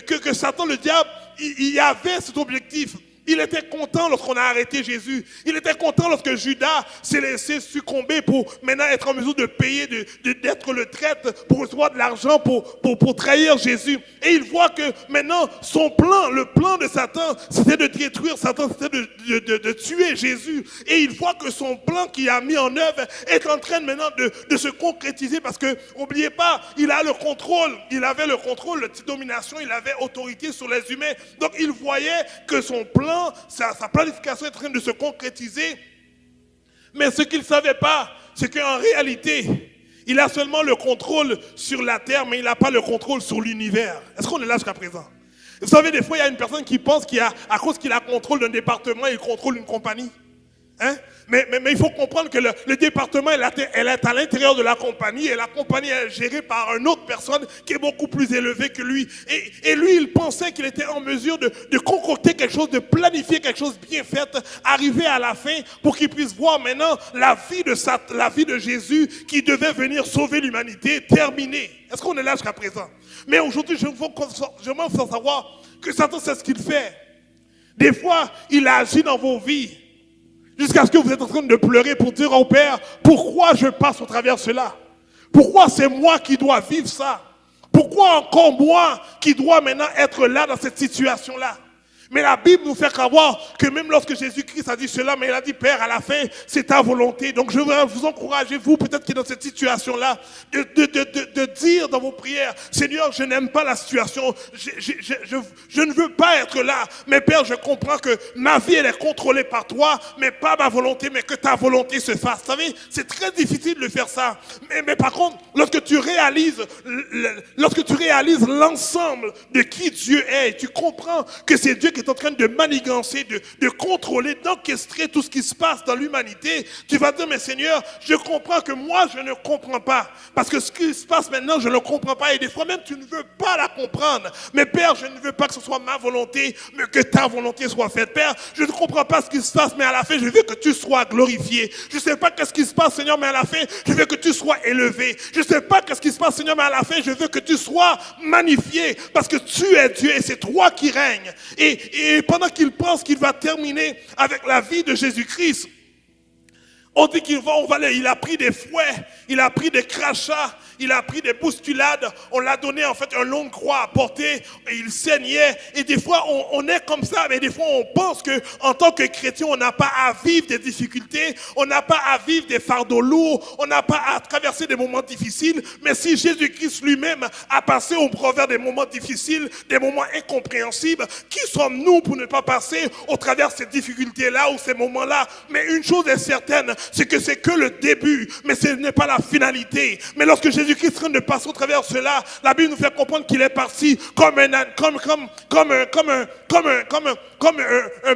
que Satan, le diable, il avait cet objectif. Il était content lorsqu'on a arrêté Jésus. Il était content lorsque Judas s'est laissé succomber pour maintenant être en mesure de payer, d'être le traître pour recevoir de l'argent pour trahir Jésus. Et il voit que maintenant son plan, le plan de Satan, c'était de détruire Satan, c'était de tuer Jésus. Et il voit que son plan qu'il a mis en œuvre est en train maintenant de se concrétiser, parce que, n'oubliez pas, il a le contrôle. Il avait le contrôle, la domination, il avait autorité sur les humains. Donc il voyait que son plan plan, sa planification est en train de se concrétiser. Mais ce qu'il ne savait pas, c'est qu'en réalité, il a seulement le contrôle sur la terre, mais il n'a pas le contrôle sur l'univers. Est-ce qu'on est là jusqu'à présent? Vous savez, des fois, il y a une personne qui pense qu'à cause qu'il a contrôle d'un département, il contrôle une compagnie. Hein? Mais il faut comprendre que le département, elle est à l'intérieur de la compagnie et la compagnie est gérée par une autre personne qui est beaucoup plus élevée que lui. Et lui, il pensait qu'il était en mesure de concocter quelque chose, de planifier quelque chose bien fait, arriver à la fin pour qu'il puisse voir maintenant la vie de Jésus qui devait venir sauver l'humanité terminée. Est-ce qu'on est là jusqu'à présent? Mais aujourd'hui, je veux faire savoir que Satan sait ce qu'il fait. Des fois, il agit dans vos vies jusqu'à ce que vous êtes en train de pleurer pour dire au Père, pourquoi je passe au travers de cela? Pourquoi c'est moi qui dois vivre ça? Pourquoi encore moi qui dois maintenant être là dans cette situation-là? Mais la Bible nous fait savoir que même lorsque Jésus-Christ a dit cela, mais il a dit, Père, à la fin, c'est ta volonté. Donc je veux vous encourager, vous, peut-être qui êtes dans cette situation-là, de dire dans vos prières, Seigneur, je n'aime pas la situation, je ne veux pas être là. Mais Père, je comprends que ma vie, elle est contrôlée par toi, mais pas ma volonté, mais que ta volonté se fasse. Vous savez, c'est très difficile de faire ça. Mais par contre, lorsque tu réalises l'ensemble de qui Dieu est, tu comprends que c'est Dieu qui est en train de manigancer, de contrôler, d'orchestrer tout ce qui se passe dans l'humanité, tu vas dire, mais Seigneur, je comprends que moi, je ne comprends pas. Parce que ce qui se passe maintenant, je ne le comprends pas. Et des fois même, tu ne veux pas la comprendre. Mais Père, je ne veux pas que ce soit ma volonté, mais que ta volonté soit faite. Père, je ne comprends pas ce qui se passe, mais à la fin, je veux que tu sois glorifié. Je ne sais pas qu'est-ce qui se passe, Seigneur, mais à la fin, je veux que tu sois élevé. Je ne sais pas qu'est-ce qui se passe, Seigneur, mais à la fin, je veux que tu sois magnifié. Parce que tu es Dieu et c'est toi qui règnes. Et pendant qu'il pense qu'il va terminer avec la vie de Jésus-Christ, on dit il a pris des fouets, il a pris des crachats, il a pris des bousculades, on l'a donné en fait un long croix à porter, et il saignait. Et des fois on est comme ça, mais des fois on pense que en tant que chrétien, on n'a pas à vivre des difficultés, on n'a pas à vivre des fardeaux lourds, on n'a pas à traverser des moments difficiles. Mais si Jésus-Christ lui-même a passé au travers des moments difficiles, des moments incompréhensibles, qui sommes-nous pour ne pas passer au travers de ces difficultés-là ou ces moments-là? Mais une chose est certaine, c'est que le début, mais ce n'est pas la finalité. Mais lorsque Jésus-Christ est en train de passer au travers de cela, la Bible nous fait comprendre qu'il est parti comme un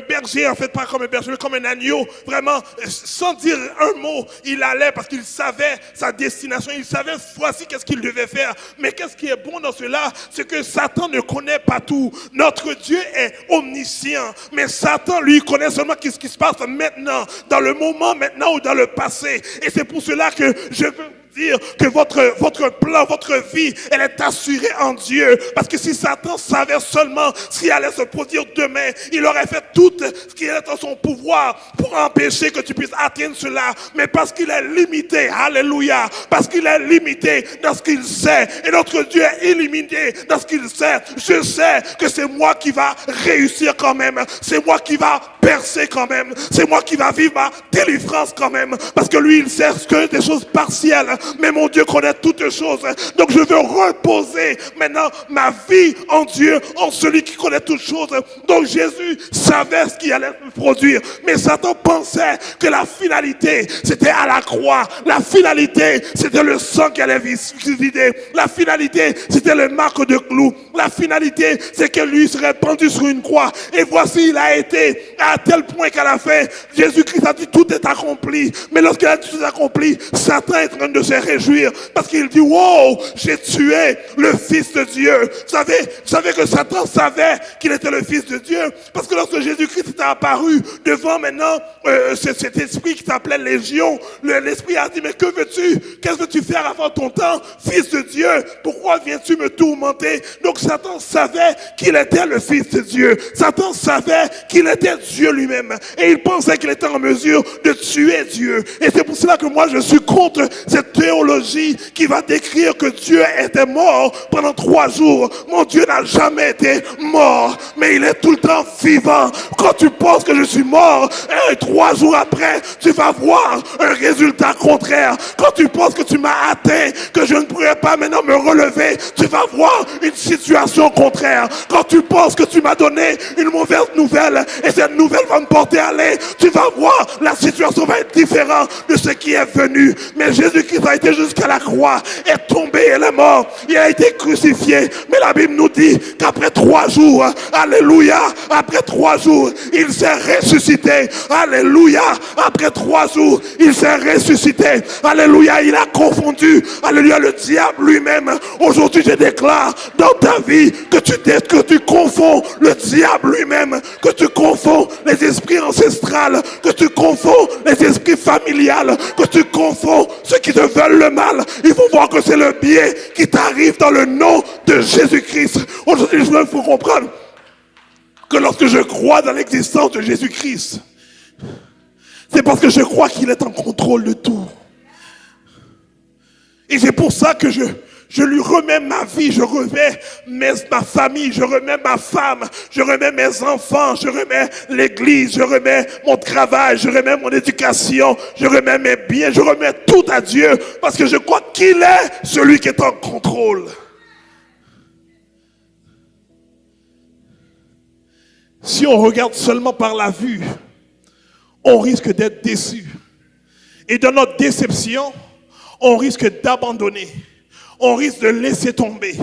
berger, en fait, pas comme un berger, mais comme un agneau, vraiment, sans dire un mot, il allait parce qu'il savait sa destination, il savait voici qu'est-ce qu'il devait faire. Mais qu'est-ce qui est bon dans cela? C'est que Satan ne connaît pas tout. Notre Dieu est omniscient, mais Satan, lui, connaît seulement ce qui se passe maintenant, dans le moment maintenant ou dans le passé. Et c'est pour cela que je veux dire que votre plan, votre vie, elle est assurée en Dieu. Parce que si Satan savait seulement ce qui allait se produire demain, il aurait fait tout ce qui est en son pouvoir pour empêcher que tu puisses atteindre cela. Mais parce qu'il est limité, alléluia, parce qu'il est limité dans ce qu'il sait, et notre Dieu est illimité dans ce qu'il sait, je sais que c'est moi qui va réussir quand même, c'est moi qui va percer quand même, c'est moi qui va vivre ma délivrance quand même, parce que lui il sait que des choses partielles, mais mon Dieu connaît toutes choses. Donc je veux reposer maintenant ma vie en Dieu, en celui qui connaît toutes choses. Donc Jésus savait ce qui allait se produire, mais Satan pensait que la finalité c'était à la croix, la finalité c'était le sang qui allait vider, la finalité c'était le marque de clou, la finalité c'est que lui serait pendu sur une croix. Et voici il a été à tel point qu'à la fin Jésus-Christ a dit tout est accompli. Mais lorsqu'il a dit tout est accompli, Satan est en train de se réjouir parce qu'il dit wow, j'ai tué le Fils de Dieu. Vous savez que Satan savait qu'il était le Fils de Dieu, parce que lorsque Jésus-Christ était apparu devant maintenant cet esprit qui s'appelait Légion, l'esprit a dit mais que veux-tu? Qu'est-ce que veux-tu faire avant ton temps, Fils de Dieu? Pourquoi viens-tu me tourmenter? Donc Satan savait qu'il était le Fils de Dieu. Satan savait qu'il était Dieu lui-même et il pensait qu'il était en mesure de tuer Dieu. Et c'est pour cela que moi je suis contre cette théologie qui va décrire que Dieu était mort pendant 3 jours. Mon Dieu n'a jamais été mort, mais il est tout le temps vivant. Quand tu penses que je suis mort, et 3 jours après, tu vas voir un résultat contraire. Quand tu penses que tu m'as atteint, que je ne pourrais pas maintenant me relever, tu vas voir une situation contraire. Quand tu penses que tu m'as donné une mauvaise nouvelle et cette nouvelle va me porter à aller, tu vas voir la situation va être différente de ce qui est venu. Mais Jésus-Christ a été jusqu'à la croix, est tombé, il est mort, il a été crucifié. Mais la Bible nous dit qu'après 3 jours, alléluia, après 3 jours, il s'est ressuscité. Alléluia, après 3 jours, il s'est ressuscité. Alléluia, il a confondu, alléluia, le diable lui-même. Aujourd'hui, je déclare dans ta vie que tu confonds le diable lui-même, que tu confonds les esprits ancestrales, que tu confonds les esprits familiales, que tu confonds ceux qui te veulent le mal. Il faut voir que c'est le bien qui t'arrive dans le nom de Jésus-Christ. Aujourd'hui, je veux vous comprendre que lorsque je crois dans l'existence de Jésus-Christ, c'est parce que je crois qu'il est en contrôle de tout. Et c'est pour ça que je lui remets ma vie, je remets ma famille, je remets ma femme, je remets mes enfants, je remets l'église, je remets mon travail, je remets mon éducation, je remets mes biens, je remets tout à Dieu parce que je crois qu'il est celui qui est en contrôle. Si on regarde seulement par la vue, on risque d'être déçu. Et dans notre déception, on risque d'abandonner. On risque de laisser tomber.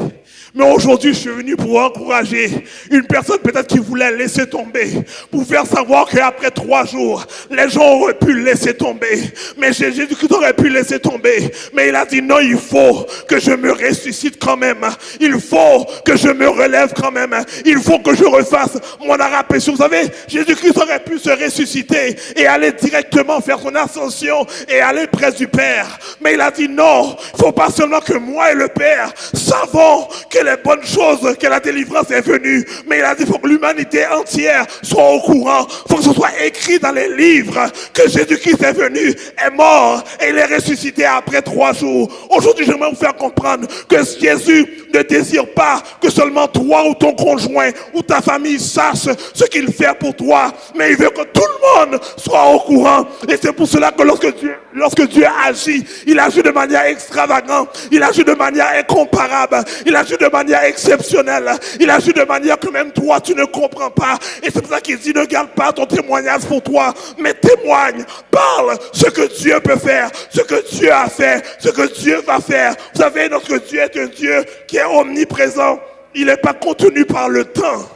Mais aujourd'hui, je suis venu pour encourager une personne peut-être qui voulait laisser tomber, pour faire savoir qu'après 3 jours, les gens auraient pu laisser tomber. Mais Jésus-Christ aurait pu laisser tomber. Mais il a dit non, il faut que je me ressuscite quand même. Il faut que je me relève quand même. Il faut que je refasse mon arapétion. Vous savez, Jésus-Christ aurait pu se ressusciter et aller directement faire son ascension et aller près du Père. Mais il a dit non, il ne faut pas seulement que moi et le Père savons que les bonnes choses, que la délivrance est venue. Mais il a dit, il faut que l'humanité entière soit au courant. Il faut que ce soit écrit dans les livres que Jésus-Christ est venu, est mort et il est ressuscité après 3 jours. Aujourd'hui, j'aimerais vous faire comprendre que Jésus ne désire pas que seulement toi ou ton conjoint ou ta famille sache ce qu'il fait pour toi, mais il veut que tout le monde soit au courant. Et c'est pour cela que lorsque Dieu agit, il agit de manière extravagante, il agit de manière incomparable, il agit de manière exceptionnelle, il agit de manière que même toi tu ne comprends pas. Et c'est pour ça qu'il dit, ne garde pas ton témoignage pour toi, mais témoigne, parle ce que Dieu peut faire, ce que Dieu a fait, ce que Dieu va faire. Vous savez, notre Dieu est un Dieu qui est omniprésent, il n'est pas contenu par le temps.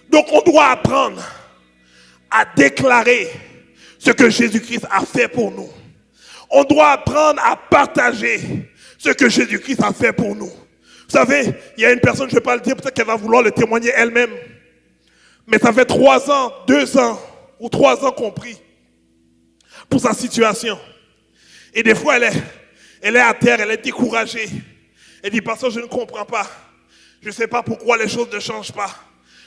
Donc on doit apprendre à déclarer ce que Jésus-Christ a fait pour nous. On doit apprendre à partager ce que Jésus-Christ a fait pour nous. Vous savez, il y a une personne, je ne vais pas le dire, peut-être qu'elle va vouloir le témoigner elle-même. Mais ça fait 3 ans, 2 ans ou 3 ans qu'on prie pour sa situation. Et des fois, elle est à terre, elle est découragée. Elle dit, pasteur, je ne comprends pas. Je ne sais pas pourquoi les choses ne changent pas.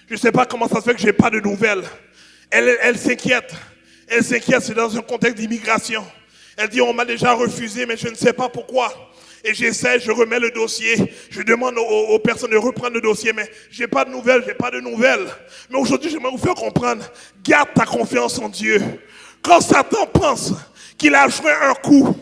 Je ne sais pas comment ça se fait que je n'ai pas de nouvelles. Elle s'inquiète. Elle s'inquiète, c'est dans un contexte d'immigration. Elle dit, on m'a déjà refusé, mais je ne sais pas pourquoi. Et j'essaie, je remets le dossier. Je demande aux personnes de reprendre le dossier, mais j'ai pas de nouvelles. Mais aujourd'hui, j'aimerais vous faire comprendre. Garde ta confiance en Dieu. Quand Satan pense qu'il a joué un coup,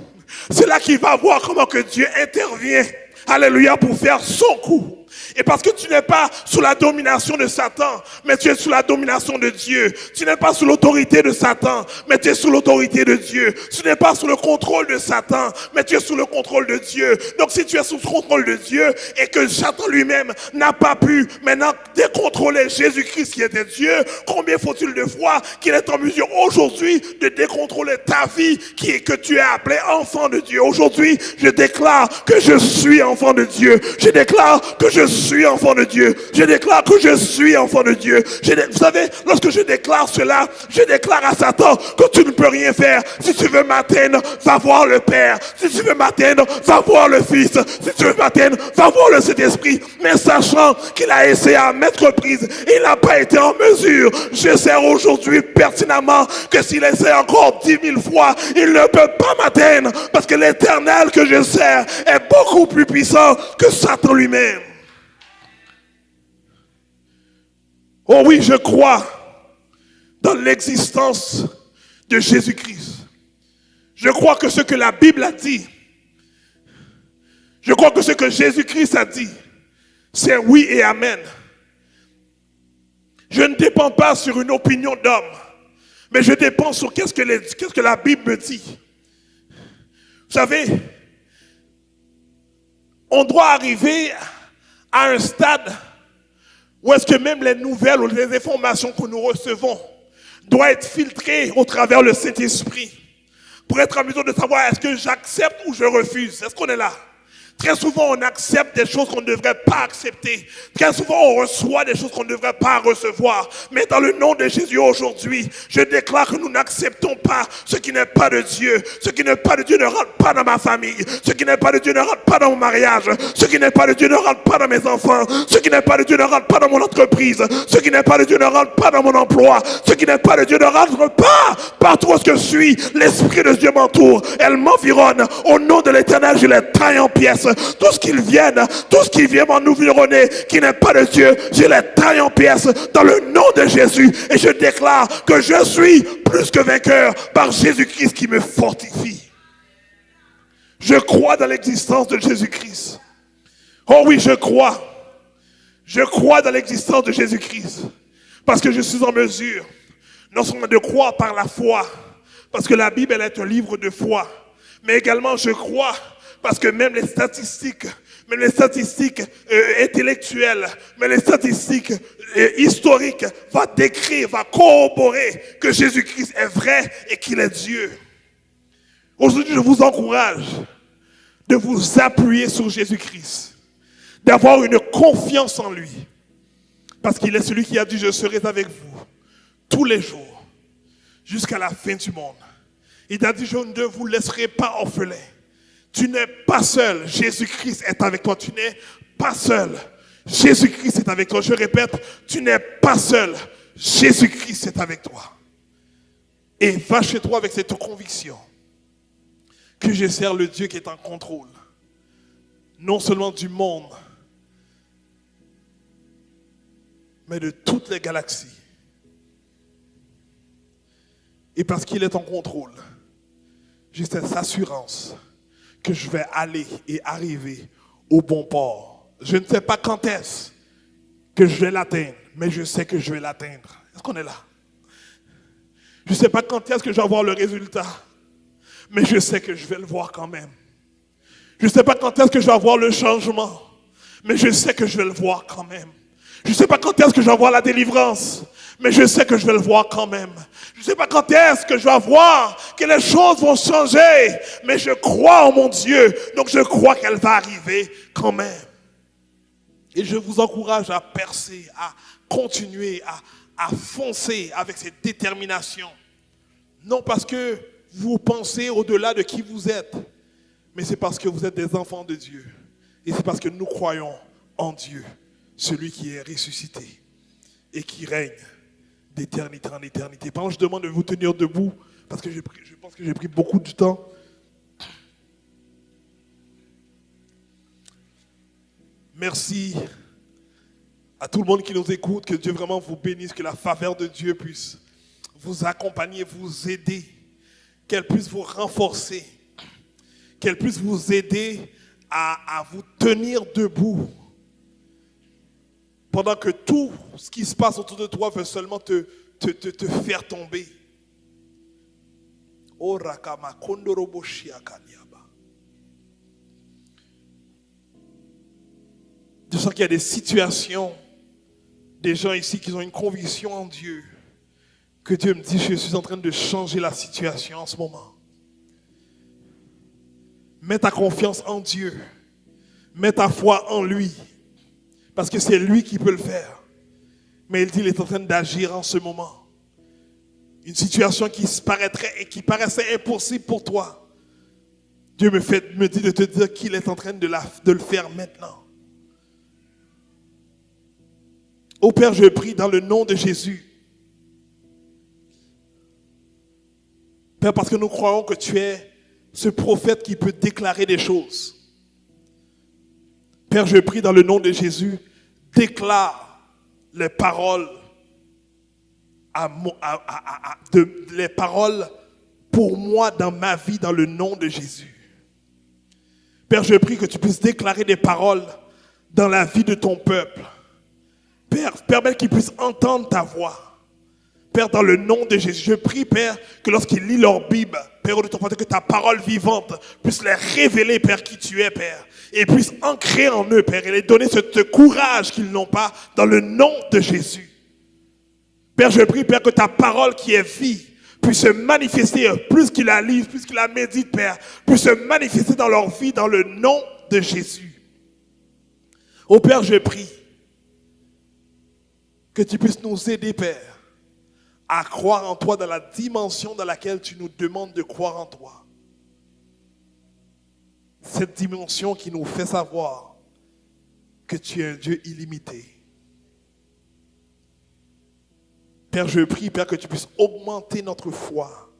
c'est là qu'il va voir comment que Dieu intervient. Alléluia, pour faire son coup. Et parce que tu n'es pas sous la domination de Satan, mais tu es sous la domination de Dieu. Tu n'es pas sous l'autorité de Satan, mais tu es sous l'autorité de Dieu. Tu n'es pas sous le contrôle de Satan, mais tu es sous le contrôle de Dieu. Donc si tu es sous le contrôle de Dieu et que Satan lui-même n'a pas pu maintenant décontrôler Jésus-Christ qui était Dieu, combien faut-il de fois qu'il est en mesure aujourd'hui de décontrôler ta vie que tu es appelé enfant de Dieu. Aujourd'hui, je déclare que je suis enfant de Dieu. Je déclare que je je suis enfant de Dieu. Je déclare que je suis enfant de Dieu. Vous savez, lorsque je déclare cela, je déclare à Satan que tu ne peux rien faire. Si tu veux m'atteindre, va voir le Père. Si tu veux m'atteindre, va voir le Fils. Si tu veux m'atteindre, va voir le Saint-Esprit. Mais sachant qu'il a essayé à maintes reprises, il n'a pas été en mesure. Je sais aujourd'hui pertinemment que s'il essaie encore 10 000 fois, il ne peut pas m'atteindre parce que l'Éternel que je sers est beaucoup plus puissant que Satan lui-même. Oh oui, je crois dans l'existence de Jésus-Christ. Je crois que ce que la Bible a dit, je crois que ce que Jésus-Christ a dit, c'est oui et amen. Je ne dépends pas sur une opinion d'homme, mais je dépends sur qu'est-ce que la Bible me dit. Vous savez, on doit arriver à un stade où est-ce que même les nouvelles ou les informations que nous recevons doivent être filtrées au travers le Saint-Esprit pour être en mesure de savoir est-ce que j'accepte ou je refuse. Est-ce qu'on est là? Très souvent, on accepte des choses qu'on ne devrait pas accepter. Très souvent, on reçoit des choses qu'on ne devrait pas recevoir. Mais dans le nom de Jésus aujourd'hui, je déclare que nous n'acceptons pas ce qui n'est pas de Dieu. Ce qui n'est pas de Dieu ne rentre pas dans ma famille. Ce qui n'est pas de Dieu ne rentre pas dans mon mariage. Ce qui n'est pas de Dieu ne rentre pas dans mes enfants. Ce qui n'est pas de Dieu ne rentre pas dans mon entreprise. Ce qui n'est pas de Dieu ne rentre pas dans mon emploi. Ce qui n'est pas de Dieu ne rentre pas partout où je suis. L'Esprit de Dieu m'entoure. Elle m'environne. Au nom de l'Éternel, je les taille en pièces. Tout ce qui vient m'environner, qui n'est pas de Dieu, je les taille en pièces dans le nom de Jésus. Et je déclare que je suis plus que vainqueur par Jésus-Christ qui me fortifie. Je crois dans l'existence de Jésus-Christ. Oh oui, je crois. Je crois dans l'existence de Jésus-Christ. Parce que je suis en mesure, non seulement de croire par la foi, parce que la Bible elle est un livre de foi, mais également je crois parce que même les statistiques intellectuelles, même les statistiques historiques vont décrire, vont corroborer que Jésus-Christ est vrai et qu'il est Dieu. Aujourd'hui, je vous encourage de vous appuyer sur Jésus-Christ, d'avoir une confiance en lui, parce qu'il est celui qui a dit « Je serai avec vous tous les jours, jusqu'à la fin du monde ». Il a dit « Je ne vous laisserai pas orphelin ». Tu n'es pas seul. Jésus-Christ est avec toi. Tu n'es pas seul. Jésus-Christ est avec toi. Je répète, tu n'es pas seul. Jésus-Christ est avec toi. Et va chez toi avec cette conviction que je sers le Dieu qui est en contrôle. Non seulement du monde, mais de toutes les galaxies. Et parce qu'il est en contrôle, j'ai cette assurance que je vais aller et arriver au bon port. Je ne sais pas quand est-ce que je vais l'atteindre, mais je sais que je vais l'atteindre. Est-ce qu'on est là? Je ne sais pas quand est-ce que je vais avoir le résultat, mais je sais que je vais le voir quand même. Je ne sais pas quand est-ce que je vais avoir le changement, mais je sais que je vais le voir quand même. Je ne sais pas quand est-ce que je vais avoir la délivrance, mais je sais que je vais le voir quand même. Je ne sais pas quand est-ce que je vais voir que les choses vont changer, mais je crois en mon Dieu, donc je crois qu'elle va arriver quand même. Et je vous encourage à percer, à continuer, à foncer avec cette détermination. Non parce que vous pensez au-delà de qui vous êtes, mais c'est parce que vous êtes des enfants de Dieu. Et c'est parce que nous croyons en Dieu, celui qui est ressuscité et qui règne d'éternité en éternité. Pendant que je demande de vous tenir debout, parce que je pense que j'ai pris beaucoup de temps. Merci à tout le monde qui nous écoute, que Dieu vraiment vous bénisse, que la faveur de Dieu puisse vous accompagner, vous aider, qu'elle puisse vous renforcer, qu'elle puisse vous aider à vous tenir debout. Pendant que tout ce qui se passe autour de toi veut seulement te faire tomber. Je sens qu'il y a des situations, des gens ici qui ont une conviction en Dieu, que Dieu me dit, je suis en train de changer la situation en ce moment. Mets ta confiance en Dieu. Mets ta foi en lui. Parce que c'est lui qui peut le faire. Mais il dit, il est en train d'agir en ce moment. Une situation qui paraissait impossible pour toi. Dieu me dit de te dire qu'il est en train de le faire maintenant. Ô Père, je prie dans le nom de Jésus. Père, parce que nous croyons que tu es ce prophète qui peut déclarer des choses. Père, je prie dans le nom de Jésus, déclare les paroles, les paroles pour moi dans ma vie dans le nom de Jésus. Père, je prie que tu puisses déclarer des paroles dans la vie de ton peuple. Père, permets qu'ils puissent entendre ta voix. Père, dans le nom de Jésus, je prie, Père, que lorsqu'ils lisent leur Bible, Père, de ton Père, que ta parole vivante puisse les révéler, Père, qui tu es, Père, et puisse ancrer en eux, Père, et les donner ce courage qu'ils n'ont pas, dans le nom de Jésus. Père, je prie, Père, que ta parole qui est vie puisse se manifester, plus qu'ils la lisent, plus qu'ils la méditent, Père, puisse se manifester dans leur vie, dans le nom de Jésus. Ô Père, je prie que tu puisses nous aider, Père, à croire en toi dans la dimension dans laquelle tu nous demandes de croire en toi. Cette dimension qui nous fait savoir que tu es un Dieu illimité. Père, je prie, Père, que tu puisses augmenter notre foi.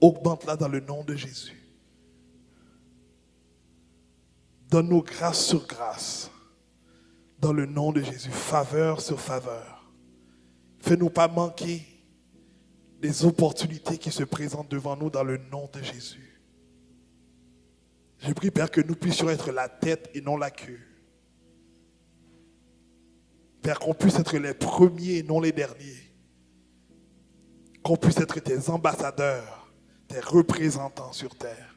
Augmente-la dans le nom de Jésus. Donne-nous grâce sur grâce. Dans le nom de Jésus, faveur sur faveur. Fais-nous pas manquer des opportunités qui se présentent devant nous dans le nom de Jésus. Je prie, Père, que nous puissions être la tête et non la queue. Père, qu'on puisse être les premiers et non les derniers. Qu'on puisse être tes ambassadeurs, tes représentants sur terre.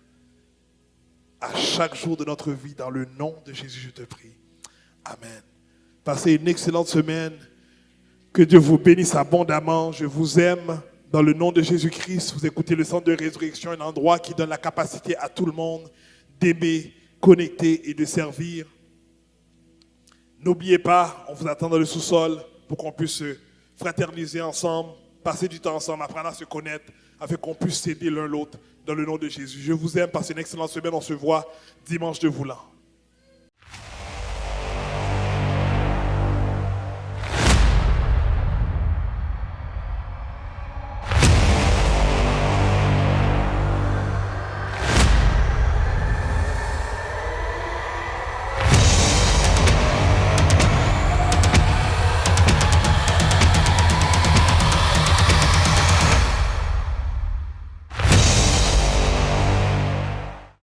À chaque jour de notre vie, dans le nom de Jésus, je te prie. Amen. Passez une excellente semaine. Que Dieu vous bénisse abondamment. Je vous aime. Dans le nom de Jésus-Christ, vous écoutez le Centre de Résurrection, un endroit qui donne la capacité à tout le monde d'aimer, connecter et de servir. N'oubliez pas, on vous attend dans le sous-sol pour qu'on puisse se fraterniser ensemble, passer du temps ensemble, apprendre à se connaître, afin qu'on puisse s'aider l'un l'autre dans le nom de Jésus. Je vous aime, passez une excellente semaine. On se voit dimanche de voulant.